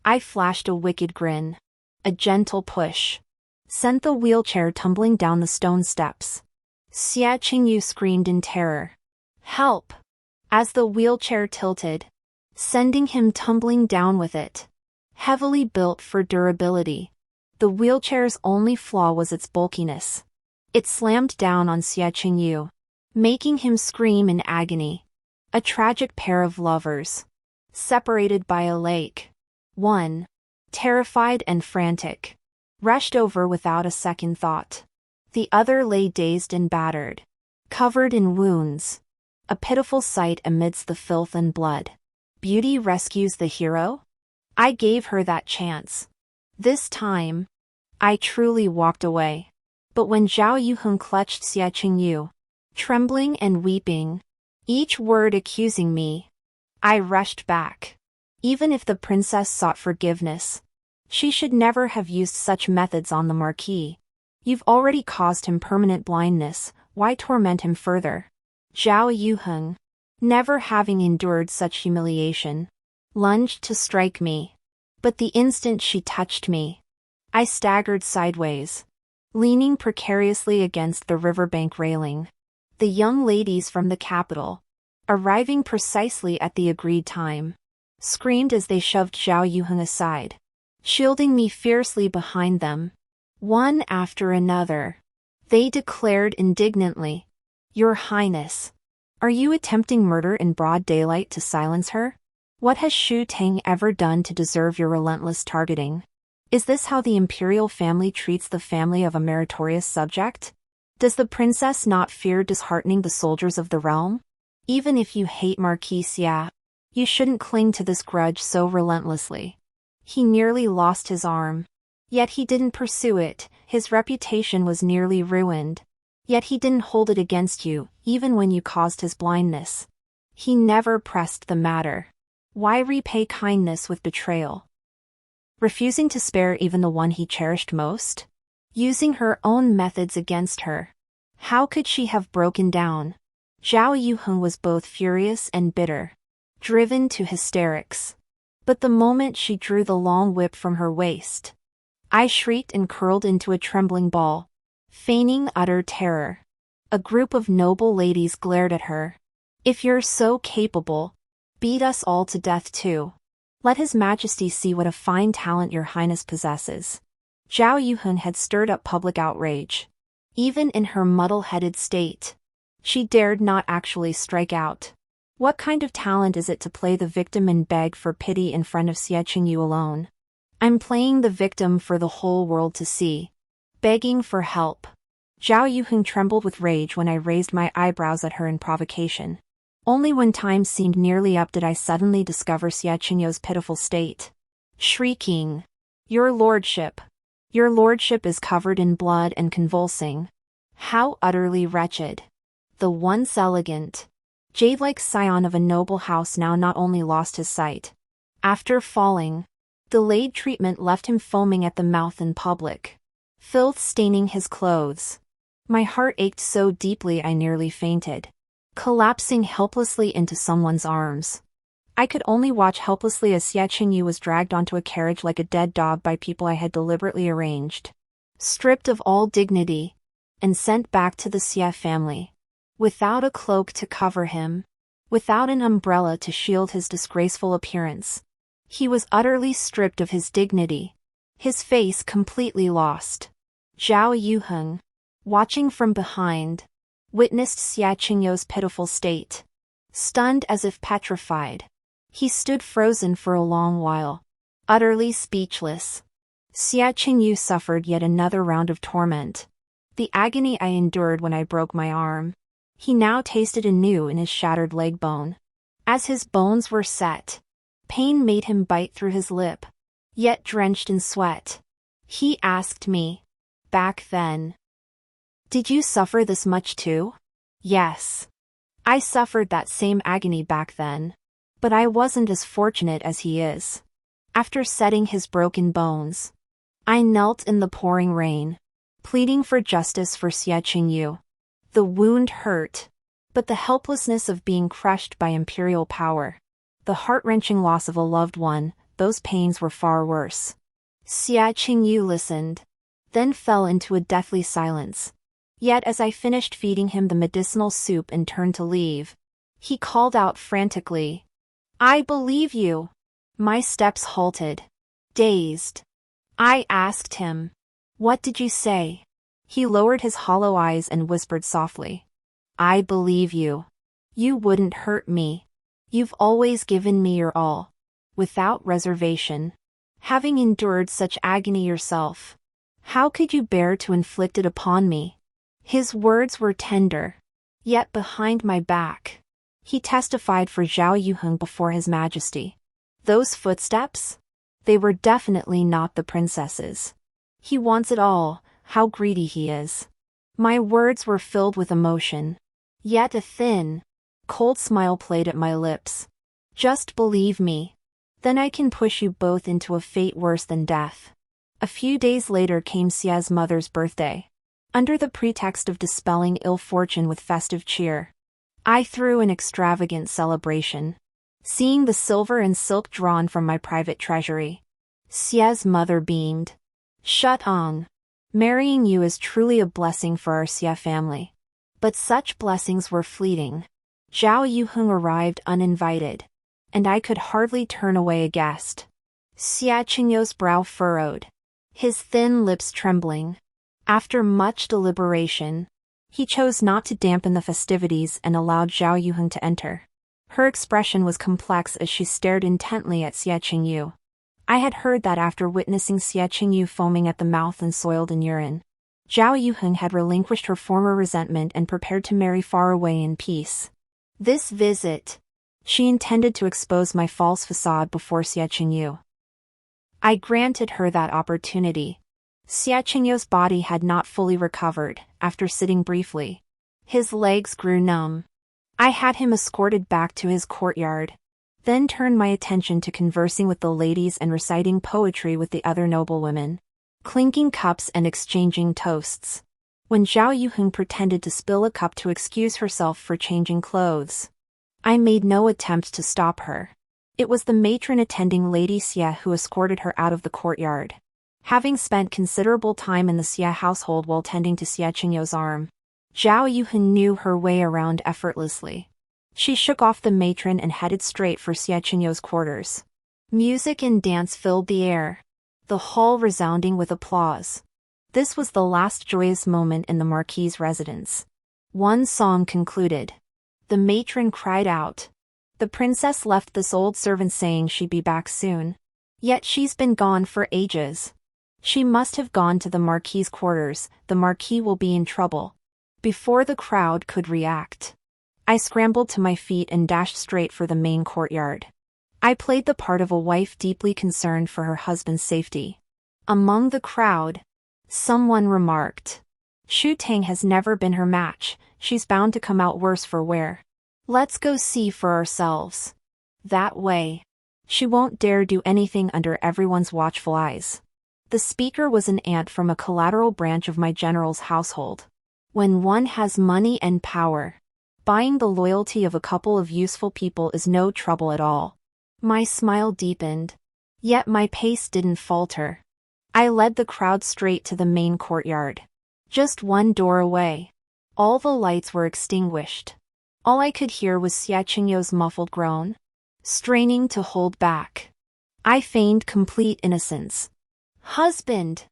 I flashed a wicked grin. A gentle push sent the wheelchair tumbling down the stone steps. Xia Qingyu screamed in terror. Help! As the wheelchair tilted, sending him tumbling down with it. Heavily built for durability, the wheelchair's only flaw was its bulkiness. It slammed down on Xia Qingyu, making him scream in agony. A tragic pair of lovers, separated by a lake. One, terrified and frantic, rushed over without a second thought. The other lay dazed and battered, covered in wounds. A pitiful sight amidst the filth and blood. Beauty rescues the hero? I gave her that chance. This time, I truly walked away. But when Zhao Yuheng clutched Xia Qingyu, trembling and weeping, each word accusing me, I rushed back. Even if the princess sought forgiveness, she should never have used such methods on the marquis. You've already caused him permanent blindness, why torment him further? Zhao Yuheng, never having endured such humiliation, lunged to strike me. But the instant she touched me, I staggered sideways, leaning precariously against the riverbank railing. The young ladies from the capital, arriving precisely at the agreed time, screamed as they shoved Zhao Yuheng aside, shielding me fiercely behind them. One after another, they declared indignantly, Your Highness, are you attempting murder in broad daylight to silence her? What has Shu Tang ever done to deserve your relentless targeting? Is this how the imperial family treats the family of a meritorious subject? Does the princess not fear disheartening the soldiers of the realm? Even if you hate Marquis Xia, you shouldn't cling to this grudge so relentlessly. He nearly lost his arm. Yet he didn't pursue it, his reputation was nearly ruined. Yet he didn't hold it against you, even when you caused his blindness. He never pressed the matter. Why repay kindness with betrayal? Refusing to spare even the one he cherished most? Using her own methods against her. How could she have broken down? Zhao Yuheng was both furious and bitter, driven to hysterics. But the moment she drew the long whip from her waist, I shrieked and curled into a trembling ball, feigning utter terror. A group of noble ladies glared at her. If you're so capable, beat us all to death too. Let His Majesty see what a fine talent your highness possesses. Zhao Yuheng had stirred up public outrage. Even in her muddle-headed state, she dared not actually strike out. What kind of talent is it to play the victim and beg for pity in front of Xia Qingyu alone? I'm playing the victim for the whole world to see. Begging for help. Zhao Yuheng trembled with rage when I raised my eyebrows at her in provocation. Only when time seemed nearly up did I suddenly discover Xia Qingyu's pitiful state. Shrieking, Your lordship! Your lordship is covered in blood and convulsing. How utterly wretched! The once elegant, Jade-like scion of a noble house now not only lost his sight. After falling, delayed treatment left him foaming at the mouth in public, filth staining his clothes. My heart ached so deeply I nearly fainted, collapsing helplessly into someone's arms. I could only watch helplessly as Xie Qingyu was dragged onto a carriage like a dead dog by people I had deliberately arranged, stripped of all dignity, and sent back to the Xie family. Without a cloak to cover him, without an umbrella to shield his disgraceful appearance. He was utterly stripped of his dignity, his face completely lost. Zhao Yuheng, watching from behind, witnessed Xie Qingyu's pitiful state. Stunned as if petrified, he stood frozen for a long while, utterly speechless. Xie Qingyu suffered yet another round of torment. The agony I endured when I broke my arm, he now tasted anew in his shattered leg bone. As his bones were set, pain made him bite through his lip, yet drenched in sweat. He asked me, back then, "Did you suffer this much too?" Yes. I suffered that same agony back then. But I wasn't as fortunate as he is. After setting his broken bones, I knelt in the pouring rain, pleading for justice for Xie Qingyu. The wound hurt, but the helplessness of being crushed by imperial power, the heart-wrenching loss of a loved one, those pains were far worse. Xie Qingyu listened, then fell into a deathly silence. Yet as I finished feeding him the medicinal soup and turned to leave, he called out frantically, "I believe you." My steps halted, dazed. I asked him, "What did you say?" He lowered his hollow eyes and whispered softly, "I believe you. You wouldn't hurt me. You've always given me your all, without reservation. Having endured such agony yourself, how could you bear to inflict it upon me?" His words were tender, yet behind my back, he testified for Zhao Yuheng before His Majesty. Those footsteps? They were definitely not the princess's. He wants it all, how greedy he is. My words were filled with emotion, yet a thin, cold smile played at my lips. Just believe me. Then I can push you both into a fate worse than death. A few days later came Xie's mother's birthday. Under the pretext of dispelling ill fortune with festive cheer, I threw an extravagant celebration. Seeing the silver and silk drawn from my private treasury, Xie's mother beamed. "Shutong. Marrying you is truly a blessing for our Xie family." But such blessings were fleeting. Zhao Yuheng arrived uninvited, and I could hardly turn away a guest. Xie Qingyu's brow furrowed, his thin lips trembling. After much deliberation, he chose not to dampen the festivities and allowed Zhao Yuheng to enter. Her expression was complex as she stared intently at Xie Qingyu. I had heard that after witnessing Xie Qingyu foaming at the mouth and soiled in urine, Zhao Yuheng had relinquished her former resentment and prepared to marry far away in peace. This visit, she intended to expose my false facade before Xie Qingyu. I granted her that opportunity. Xie Qingyu's body had not fully recovered. After sitting briefly, his legs grew numb. I had him escorted back to his courtyard, then turned my attention to conversing with the ladies and reciting poetry with the other noblewomen, clinking cups and exchanging toasts. When Zhao Yuheng pretended to spill a cup to excuse herself for changing clothes, I made no attempt to stop her. It was the matron attending Lady Xie who escorted her out of the courtyard. Having spent considerable time in the Xie household while tending to Xie Qingyu's arm, Zhao Yuheng knew her way around effortlessly. She shook off the matron and headed straight for Xie Qingyu's quarters. Music and dance filled the air, the hall resounding with applause. This was the last joyous moment in the Marquis's residence. One song concluded. The matron cried out, "The princess left this old servant saying she'd be back soon. Yet she's been gone for ages. She must have gone to the Marquis's quarters. The Marquis will be in trouble." Before the crowd could react, I scrambled to my feet and dashed straight for the main courtyard. I played the part of a wife deeply concerned for her husband's safety. Among the crowd, someone remarked, "Shu Tang has never been her match, she's bound to come out worse for wear." Let's go see for ourselves. That way, she won't dare do anything under everyone's watchful eyes. The speaker was an aunt from a collateral branch of my general's household. When one has money and power, buying the loyalty of a couple of useful people is no trouble at all. My smile deepened, yet my pace didn't falter. I led the crowd straight to the main courtyard. Just one door away, all the lights were extinguished. All I could hear was Xia Qingyo's muffled groan, straining to hold back. I feigned complete innocence. "Husband!"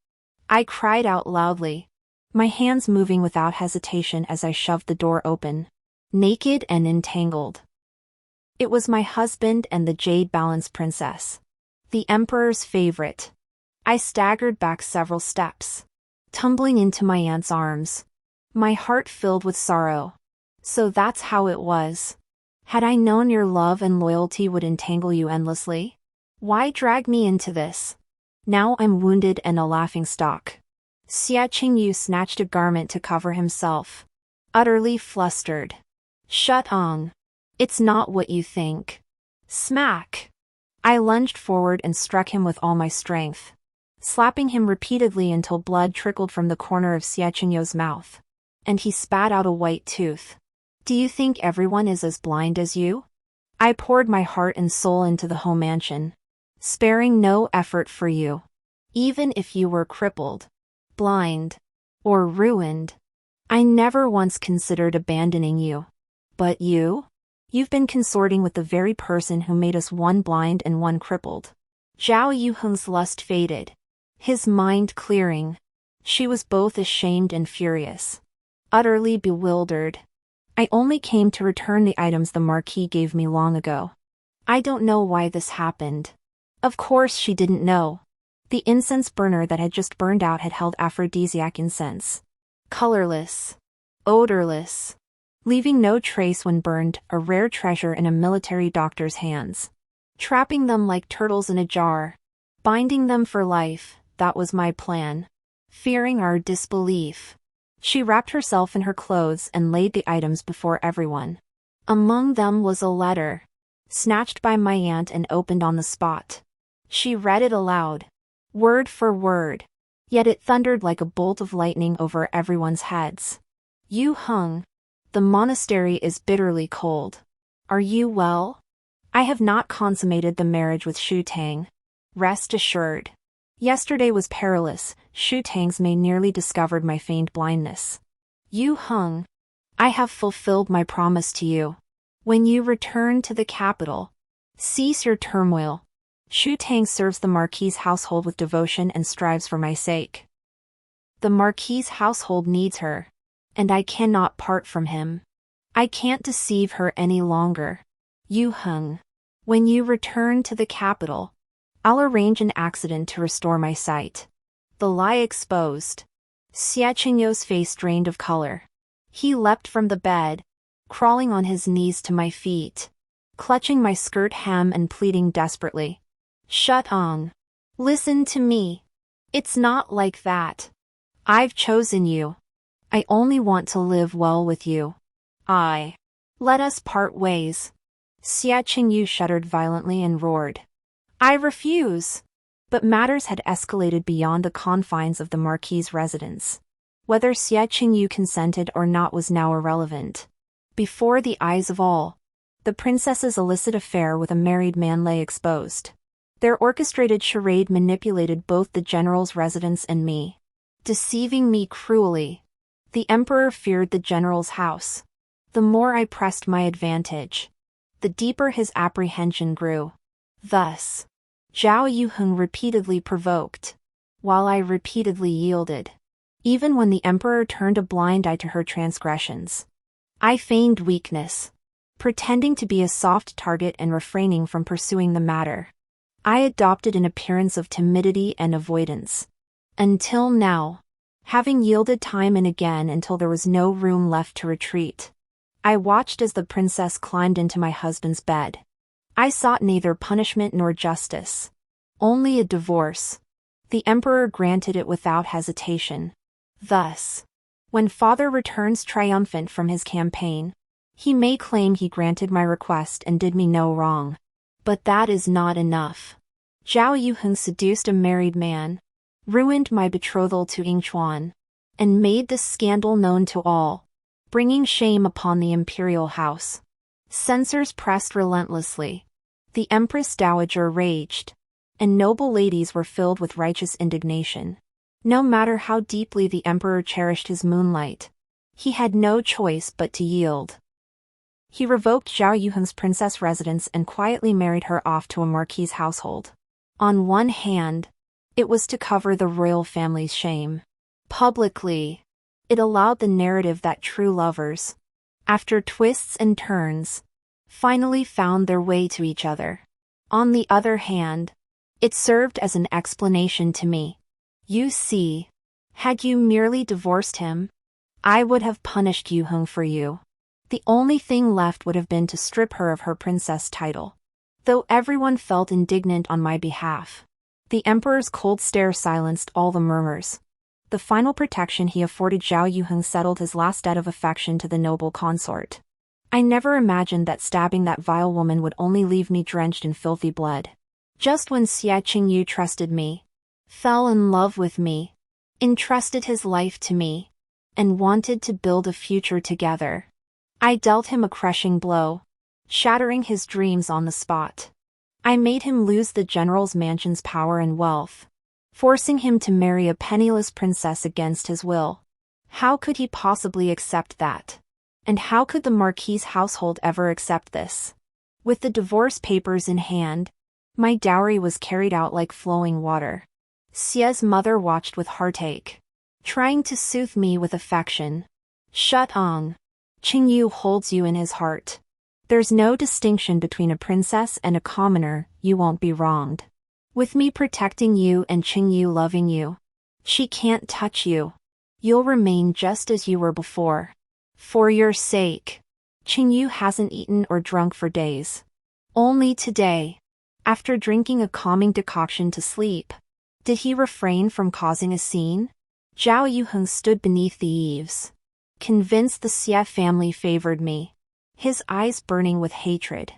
I cried out loudly, my hands moving without hesitation as I shoved the door open, naked and entangled. It was my husband and the jade balance princess, the emperor's favorite. I staggered back several steps, tumbling into my aunt's arms, my heart filled with sorrow. So that's how it was. Had I known your love and loyalty would entangle you endlessly? Why drag me into this? Now I'm wounded and a laughingstock. Xia Qingyu snatched a garment to cover himself, utterly flustered. "Shut on. It's not what you think." Smack! I lunged forward and struck him with all my strength, slapping him repeatedly until blood trickled from the corner of Xia Qingyo's mouth, and he spat out a white tooth. "Do you think everyone is as blind as you?" I poured my heart and soul into the whole mansion, sparing no effort for you. Even if you were crippled, blind, or ruined, I never once considered abandoning you. But you've been consorting with the very person who made us one blind and one crippled. Zhao Yuheng's lust faded, his mind clearing. She was both ashamed and furious, utterly bewildered. I only came to return the items the Marquis gave me long ago. I don't know why this happened. Of course she didn't know. The incense burner that had just burned out had held aphrodisiac incense. Colorless, odorless, leaving no trace when burned, a rare treasure in a military doctor's hands. Trapping them like turtles in a jar, binding them for life, that was my plan. Fearing our disbelief, she wrapped herself in her clothes and laid the items before everyone. Among them was a letter, snatched by my aunt and opened on the spot. She read it aloud, word for word, yet it thundered like a bolt of lightning over everyone's heads. "Yu Heng, the monastery is bitterly cold. Are you well? I have not consummated the marriage with Shu Tang. Rest assured. Yesterday was perilous, Shu Tang's maid nearly discovered my feigned blindness. Yu Heng, I have fulfilled my promise to you. When you return to the capital, cease your turmoil. Shu Tang serves the Marquis's household with devotion and strives for my sake. The Marquis's household needs her, and I cannot part from him. I can't deceive her any longer. Yu Heng, when you return to the capital, I'll arrange an accident to restore my sight." The lie exposed. Xia Qingyo's face drained of color. He leapt from the bed, crawling on his knees to my feet, clutching my skirt hem and pleading desperately. "Shut on. Listen to me. It's not like that. I've chosen you. I only want to live well with you. Let us part ways." Xia Qingyu shuddered violently and roared. "I refuse." But matters had escalated beyond the confines of the Marquis's residence. Whether Xia Qingyu consented or not was now irrelevant. Before the eyes of all, the princess's illicit affair with a married man lay exposed. Their orchestrated charade manipulated both the general's residence and me, deceiving me cruelly. The emperor feared the general's house. The more I pressed my advantage, the deeper his apprehension grew. Thus, Zhao Yuheng repeatedly provoked, while I repeatedly yielded. Even when the emperor turned a blind eye to her transgressions, I feigned weakness, pretending to be a soft target and refraining from pursuing the matter. I adopted an appearance of timidity and avoidance. Until now, having yielded time and again until there was no room left to retreat, I watched as the princess climbed into my husband's bed. I sought neither punishment nor justice, only a divorce. The emperor granted it without hesitation. Thus, when father returns triumphant from his campaign, He may claim he granted my request and did me no wrong. But that is not enough. Zhao Yuheng seduced a married man, ruined my betrothal to Yingchuan, and made this scandal known to all, bringing shame upon the imperial house. Censors pressed relentlessly. The Empress Dowager raged, and noble ladies were filled with righteous indignation. No matter how deeply the emperor cherished his moonlight, he had no choice but to yield. He revoked Zhao Yuheng's princess residence and quietly married her off to a marquis household. On one hand, it was to cover the royal family's shame. Publicly, it allowed the narrative that true lovers, after twists and turns, finally found their way to each other. On the other hand, it served as an explanation to me. You see, had you merely divorced him, I would have punished Yuheng for you. The only thing left would have been to strip her of her princess title. Though everyone felt indignant on my behalf, the emperor's cold stare silenced all the murmurs. The final protection he afforded Zhao Yuheng settled his last debt of affection to the noble consort. I never imagined that stabbing that vile woman would only leave me drenched in filthy blood. Just when Xia Qingyu trusted me, fell in love with me, entrusted his life to me, and wanted to build a future together, I dealt him a crushing blow, shattering his dreams on the spot. I made him lose the general's mansion's power and wealth, forcing him to marry a penniless princess against his will. How could he possibly accept that? And how could the marquis' household ever accept this? With the divorce papers in hand, my dowry was carried out like flowing water. Xia's mother watched with heartache, trying to soothe me with affection. Shut on. Qingyu holds you in his heart. There's no distinction between a princess and a commoner, you won't be wronged. With me protecting you and Qingyu loving you, she can't touch you. You'll remain just as you were before. For your sake. Qingyu hasn't eaten or drunk for days. Only today, after drinking a calming decoction to sleep, did he refrain from causing a scene? Zhao Yuheng stood beneath the eaves, convinced the Xia family favored me, his eyes burning with hatred.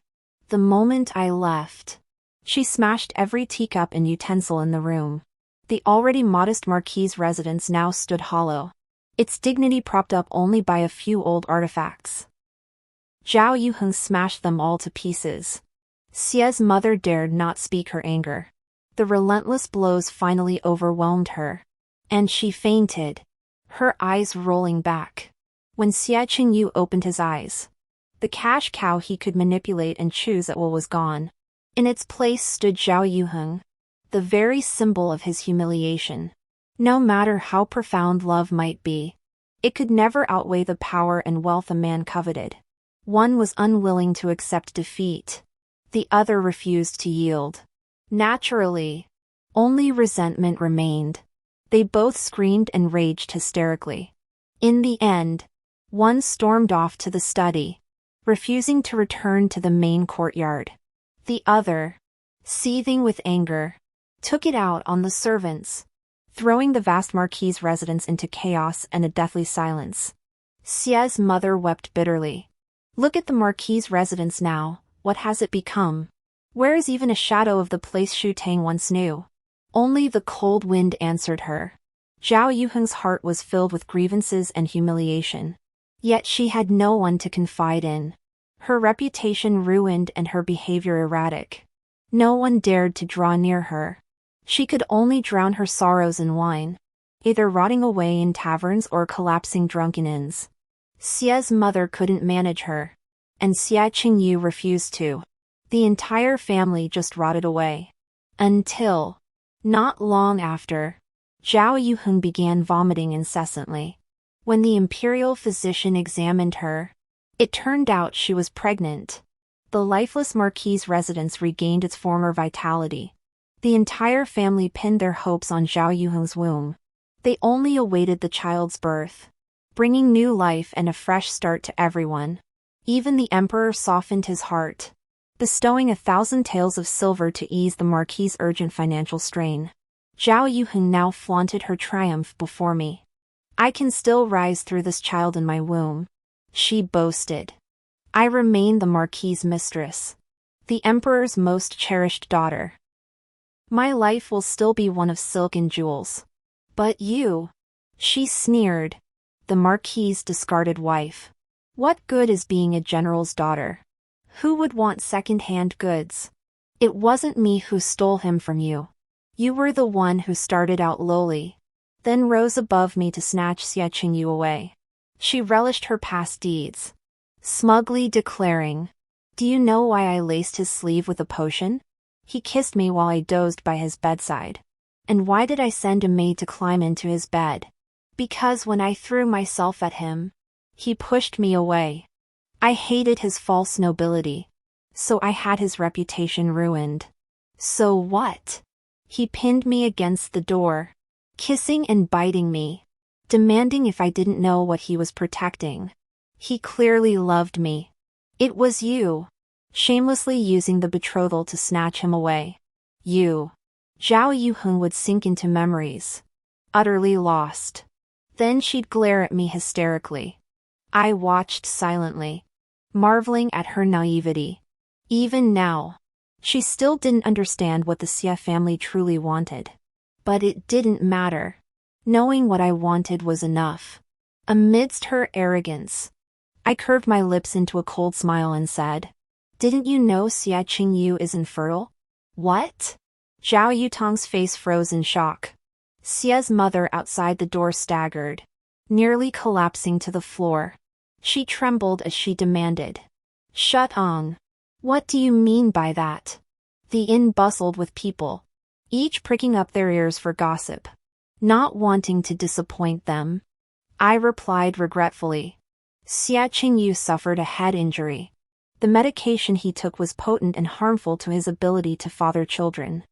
The moment I left, she smashed every teacup and utensil in the room. The already modest marquis' residence now stood hollow, its dignity propped up only by a few old artifacts. Zhao Yuheng smashed them all to pieces. Xia's mother dared not speak her anger. The relentless blows finally overwhelmed her, and she fainted, her eyes rolling back. When Xia Qingyu opened his eyes, the cash cow he could manipulate and choose at will was gone. In its place stood Zhao Yuheng, the very symbol of his humiliation. No matter how profound love might be, it could never outweigh the power and wealth a man coveted. One was unwilling to accept defeat. The other refused to yield. Naturally, only resentment remained. They both screamed and raged hysterically. In the end, one stormed off to the study, refusing to return to the main courtyard. The other, seething with anger, took it out on the servants, throwing the vast marquis' residence into chaos and a deathly silence. Xia's mother wept bitterly. Look at the marquis' residence now, what has it become? Where is even a shadow of the place Xu Tang once knew? Only the cold wind answered her. Zhao Yuheng's heart was filled with grievances and humiliation. Yet she had no one to confide in. Her reputation ruined and her behavior erratic. No one dared to draw near her. She could only drown her sorrows in wine, either rotting away in taverns or collapsing drunk in inns. Xia's mother couldn't manage her, and Xia Qingyu refused to. The entire family just rotted away. Until, not long after, Zhao Yuheng began vomiting incessantly. When the imperial physician examined her, it turned out she was pregnant. The lifeless marquis' residence regained its former vitality. The entire family pinned their hopes on Zhao Yuheng's womb. They only awaited the child's birth, bringing new life and a fresh start to everyone. Even the emperor softened his heart, bestowing 1,000 taels of silver to ease the marquis' urgent financial strain. Zhao Yuheng now flaunted her triumph before me. I can still rise through this child in my womb, she boasted. I remain the Marquis's mistress, the Emperor's most cherished daughter. My life will still be one of silk and jewels. But you, she sneered, the Marquis's discarded wife. What good is being a general's daughter? Who would want second-hand goods? It wasn't me who stole him from you. You were the one who started out lowly, then rose above me to snatch Xie Qingyu away. She relished her past deeds, smugly declaring, "Do you know why I laced his sleeve with a potion? He kissed me while I dozed by his bedside. And why did I send a maid to climb into his bed? Because when I threw myself at him, he pushed me away. I hated his false nobility, so I had his reputation ruined. So what? He pinned me against the door, kissing and biting me, demanding if I didn't know what he was protecting. He clearly loved me. It was you, shamelessly using the betrothal to snatch him away. You." Zhao Yuheng would sink into memories, utterly lost. Then she'd glare at me hysterically. I watched silently, marveling at her naivety. Even now, she still didn't understand what the Xie family truly wanted. But it didn't matter. Knowing what I wanted was enough. Amidst her arrogance, I curved my lips into a cold smile and said, "Didn't you know Xie Qingyu is infertile?" "What?" Zhao Yutong's face froze in shock. Xie's mother outside the door staggered, nearly collapsing to the floor. She trembled as she demanded, "Shut on. What do you mean by that?" The inn bustled with people, each pricking up their ears for gossip, not wanting to disappoint them. I replied regretfully, "Xie Qingyu suffered a head injury. The medication he took was potent and harmful to his ability to father children.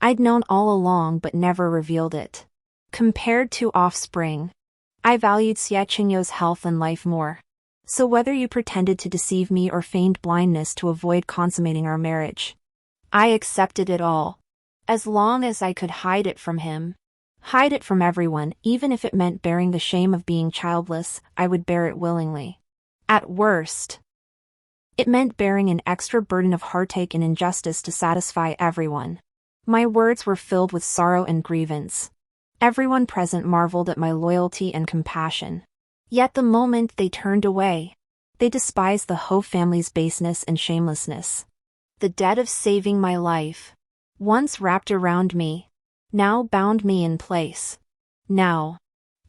I'd known all along but never revealed it. Compared to offspring, I valued Xie Qingyu's health and life more. So whether you pretended to deceive me or feigned blindness to avoid consummating our marriage, I accepted it all. As long as I could hide it from him, hide it from everyone, even if it meant bearing the shame of being childless, I would bear it willingly. At worst, it meant bearing an extra burden of heartache and injustice to satisfy everyone." My words were filled with sorrow and grievance. Everyone present marveled at my loyalty and compassion. Yet the moment they turned away, they despised the Ho family's baseness and shamelessness. The debt of saving my life, once wrapped around me, now bound me in place. Now,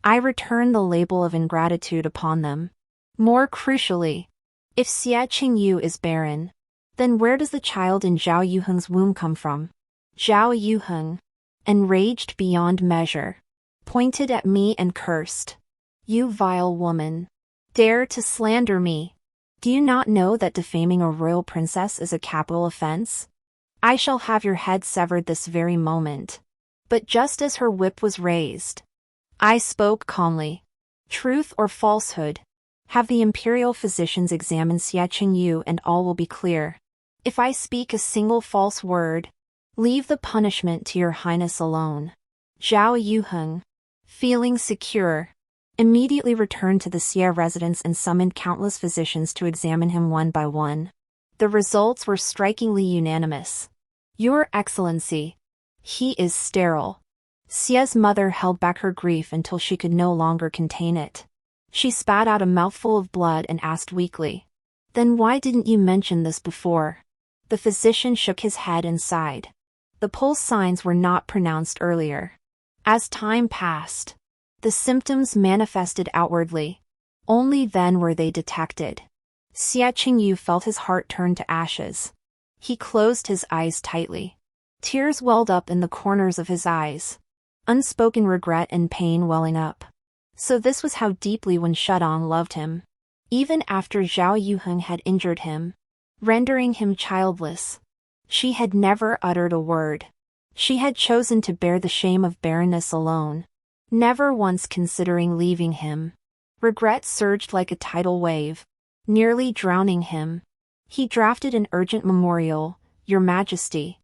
I return the label of ingratitude upon them. More crucially, if Xie Qingyu is barren, then where does the child in Zhao Yuheng's womb come from? Zhao Yuheng, enraged beyond measure, pointed at me and cursed. "You vile woman! Dare to slander me! Do you not know that defaming a royal princess is a capital offense? I shall have your head severed this very moment." But just as her whip was raised, I spoke calmly. "Truth or falsehood? Have the imperial physicians examined Xie Qingyu and all will be clear. If I speak a single false word, leave the punishment to your highness alone." Zhao Yuheng, feeling secure, immediately returned to the Xie residence and summoned countless physicians to examine him one by one. The results were strikingly unanimous. "Your Excellency, he is sterile." Xie's mother held back her grief until she could no longer contain it. She spat out a mouthful of blood and asked weakly, "Then why didn't you mention this before?" The physician shook his head and sighed. The pulse signs were not pronounced earlier. As time passed, the symptoms manifested outwardly. Only then were they detected. Xie Qingyu felt his heart turn to ashes. He closed his eyes tightly. Tears welled up in the corners of his eyes, unspoken regret and pain welling up. So this was how deeply Wen Shudong loved him. Even after Zhao Yuheng had injured him, rendering him childless, she had never uttered a word. She had chosen to bear the shame of barrenness alone, never once considering leaving him. Regret surged like a tidal wave, nearly drowning him. He drafted an urgent memorial, "Your Majesty,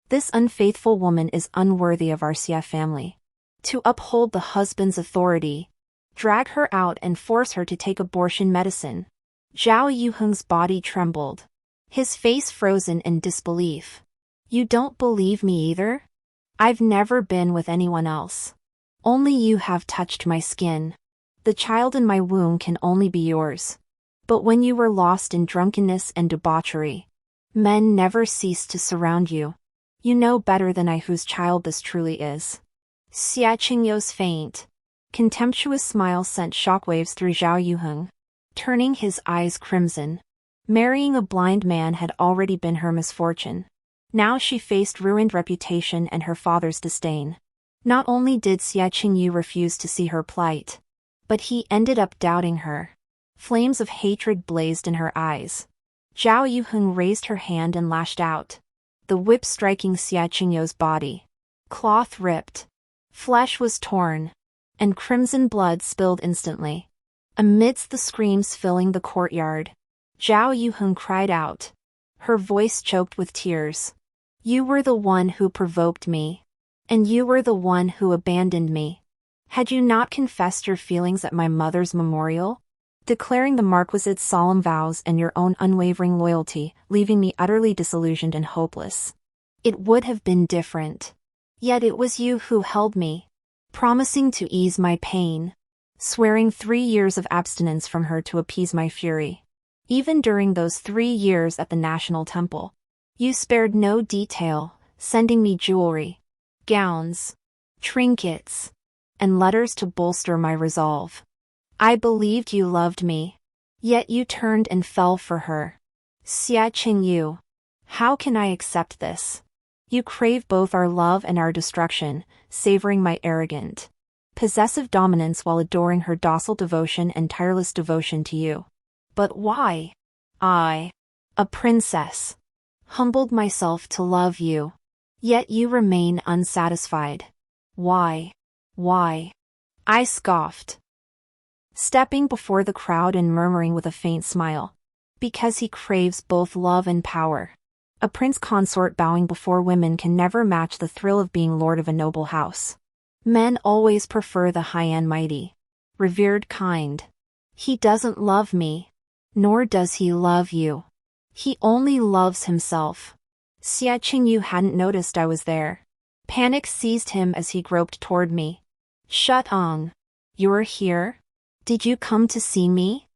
this unfaithful woman is unworthy of our Xie family. To uphold the husband's authority, drag her out and force her to take abortion medicine. Zhao Yuheng's body trembled. His face frozen in disbelief. You don't believe me either? I've never been with anyone else. Only you have touched my skin. The child in my womb can only be yours. But when you were lost in drunkenness and debauchery, men never ceased to surround you. You know better than I whose child this truly is. Xia Qingyou's faint, contemptuous smile sent shockwaves through Zhao Yuheng, turning his eyes crimson. Marrying a blind man had already been her misfortune. Now she faced ruined reputation and her father's disdain. Not only did Xia Qingyu refuse to see her plight, but he ended up doubting her. Flames of hatred blazed in her eyes. Zhao Yuheng raised her hand and lashed out, the whip striking Xia Qingyou's body. Cloth ripped. Flesh was torn, and crimson blood spilled instantly. Amidst the screams filling the courtyard, Zhao Yuheng cried out, her voice choked with tears. You were the one who provoked me. And you were the one who abandoned me. Had you not confessed your feelings at my mother's memorial? Declaring the Marquisade's solemn vows and your own unwavering loyalty, leaving me utterly disillusioned and hopeless. It would have been different. Yet it was you who held me, promising to ease my pain, swearing 3 years of abstinence from her to appease my fury. Even during those 3 years at the National Temple, you spared no detail, sending me jewelry, gowns, trinkets, and letters to bolster my resolve. I believed you loved me, yet you turned and fell for her. Xia Qingyu, how can I accept this? You crave both our love and our destruction, savoring my arrogant, possessive dominance while adoring her docile devotion and tireless devotion to you. But why? I, a princess, humbled myself to love you. Yet you remain unsatisfied. Why? Why? I scoffed, stepping before the crowd and murmuring with a faint smile. Because he craves both love and power. A prince consort bowing before women can never match the thrill of being lord of a noble house. Men always prefer the high and mighty, revered kind. He doesn't love me, nor does he love you. He only loves himself. Xia Qingyu hadn't noticed I was there. Panic seized him as he groped toward me. Shutong, you're here? Did you come to see me?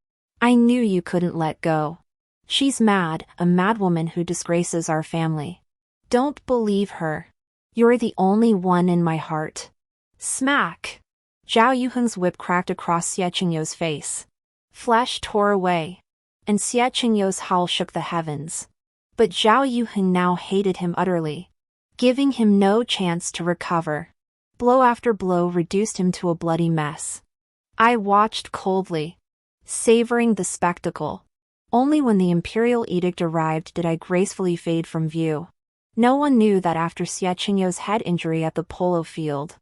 I knew you couldn't let go. She's mad, a madwoman who disgraces our family. Don't believe her. You're the only one in my heart. Smack! Zhao Yuheng's whip cracked across Xia Qingyou's face. Flesh tore away, and Xia Qingyou's howl shook the heavens. But Zhao Yuheng now hated him utterly, giving him no chance to recover. Blow after blow reduced him to a bloody mess. I watched coldly, savoring the spectacle. Only when the imperial edict arrived did I gracefully fade from view. No one knew that after Xia Qingyou's head injury at the polo field,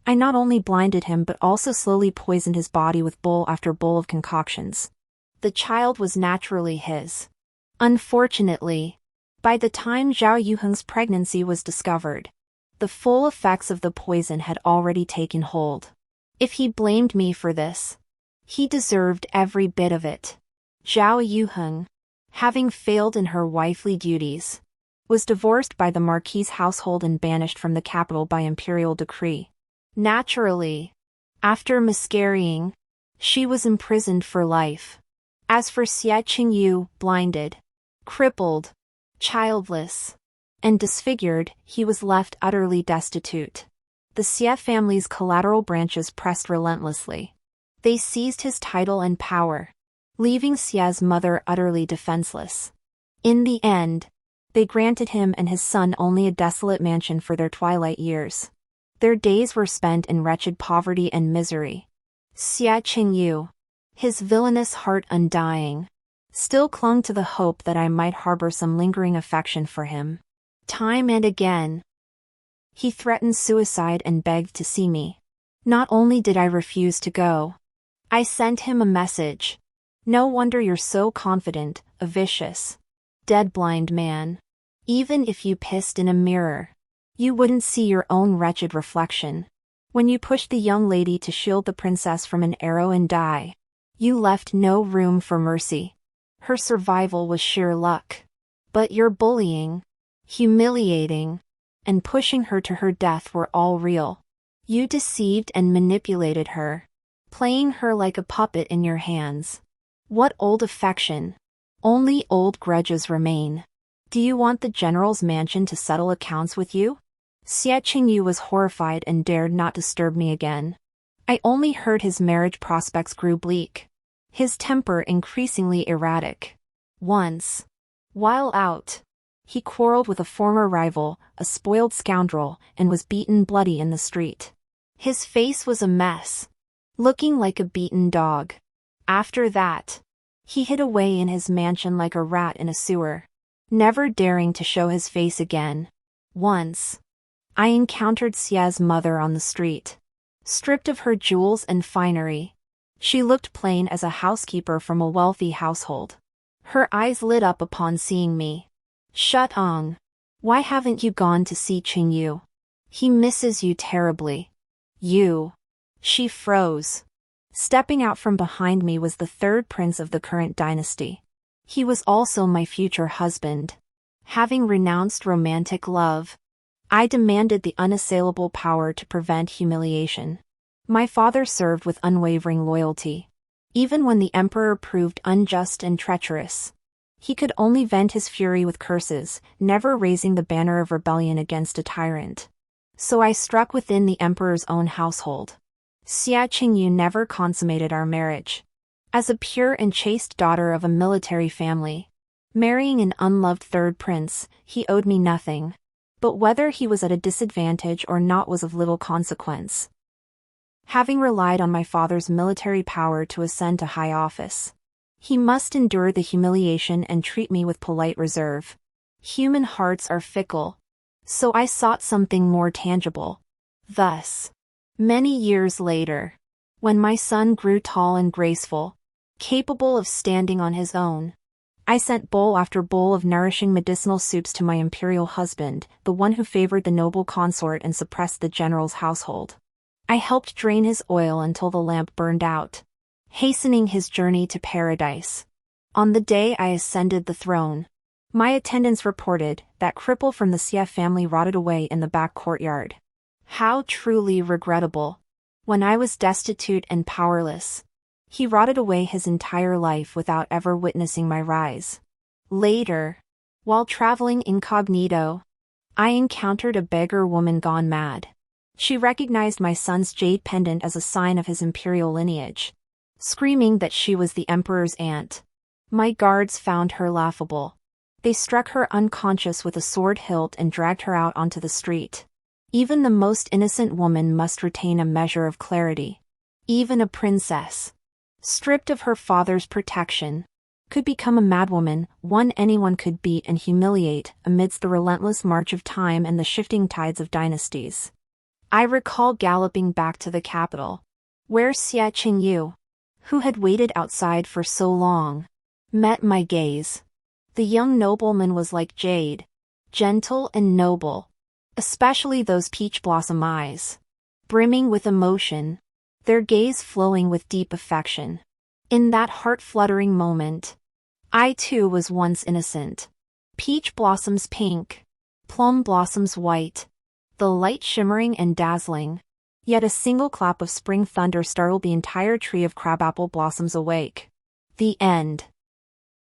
I not only blinded him but also slowly poisoned his body with bowl after bowl of concoctions. The child was naturally his. Unfortunately, by the time Zhao Yuheng's pregnancy was discovered, the full effects of the poison had already taken hold. If he blamed me for this, he deserved every bit of it. Zhao Yuheng, having failed in her wifely duties, was divorced by the Marquis's household and banished from the capital by imperial decree. Naturally, after miscarrying, she was imprisoned for life. As for Xia Qingyu, blinded, crippled, childless, and disfigured, he was left utterly destitute. The Xia family's collateral branches pressed relentlessly. They seized his title and power, leaving Xia's mother utterly defenseless. In the end, they granted him and his son only a desolate mansion for their twilight years. Their days were spent in wretched poverty and misery. Xia Qingyu, his villainous heart undying, still clung to the hope that I might harbor some lingering affection for him. Time and again, he threatened suicide and begged to see me. Not only did I refuse to go, I sent him a message. No wonder you're so confident, a vicious, dead-blind man. Even if you pissed in a mirror, you wouldn't see your own wretched reflection. When you pushed the young lady to shield the princess from an arrow and die, you left no room for mercy. Her survival was sheer luck. But your bullying, humiliating, and pushing her to her death were all real. You deceived and manipulated her, playing her like a puppet in your hands. What old affection? Only old grudges remain. Do you want the general's mansion to settle accounts with you? Xie Qingyu was horrified and dared not disturb me again. I only heard his marriage prospects grew bleak. His temper increasingly erratic. Once, while out, he quarreled with a former rival, a spoiled scoundrel, and was beaten bloody in the street. His face was a mess, looking like a beaten dog. After that, he hid away in his mansion like a rat in a sewer, never daring to show his face again. Once, I encountered Xie's mother on the street. Stripped of her jewels and finery, she looked plain as a housekeeper from a wealthy household. Her eyes lit up upon seeing me. Shutong, why haven't you gone to see Qingyu? He misses you terribly. You. She froze. Stepping out from behind me was the third prince of the current dynasty. He was also my future husband. Having renounced romantic love, I demanded the unassailable power to prevent humiliation. My father served with unwavering loyalty. Even when the emperor proved unjust and treacherous, he could only vent his fury with curses, never raising the banner of rebellion against a tyrant. So I struck within the emperor's own household. Xie Qingyu never consummated our marriage. As a pure and chaste daughter of a military family, marrying an unloved third prince, he owed me nothing. But whether he was at a disadvantage or not was of little consequence. Having relied on my father's military power to ascend to high office, he must endure the humiliation and treat me with polite reserve. Human hearts are fickle, so I sought something more tangible. Thus, many years later, when my son grew tall and graceful, capable of standing on his own, I sent bowl after bowl of nourishing medicinal soups to my imperial husband, the one who favored the noble consort and suppressed the general's household. I helped drain his oil until the lamp burned out, hastening his journey to paradise. On the day I ascended the throne, my attendants reported that cripple from the Xie family rotted away in the back courtyard. How truly regrettable. When I was destitute and powerless, he rotted away his entire life without ever witnessing my rise. Later, while traveling incognito, I encountered a beggar woman gone mad. She recognized my son's jade pendant as a sign of his imperial lineage, screaming that she was the emperor's aunt. My guards found her laughable. They struck her unconscious with a sword hilt and dragged her out onto the street. Even the most innocent woman must retain a measure of clarity. Even a princess, stripped of her father's protection, could become a madwoman, one anyone could beat and humiliate amidst the relentless march of time and the shifting tides of dynasties. I recall galloping back to the capital, where Xie Qingyu, who had waited outside for so long, met my gaze. The young nobleman was like jade, gentle and noble, especially those peach blossom eyes, brimming with emotion, their gaze flowing with deep affection. In that heart-fluttering moment, I too was once innocent. Peach blossoms pink, plum blossoms white, the light shimmering and dazzling, yet a single clap of spring thunder startled the entire tree of crabapple blossoms awake. The end.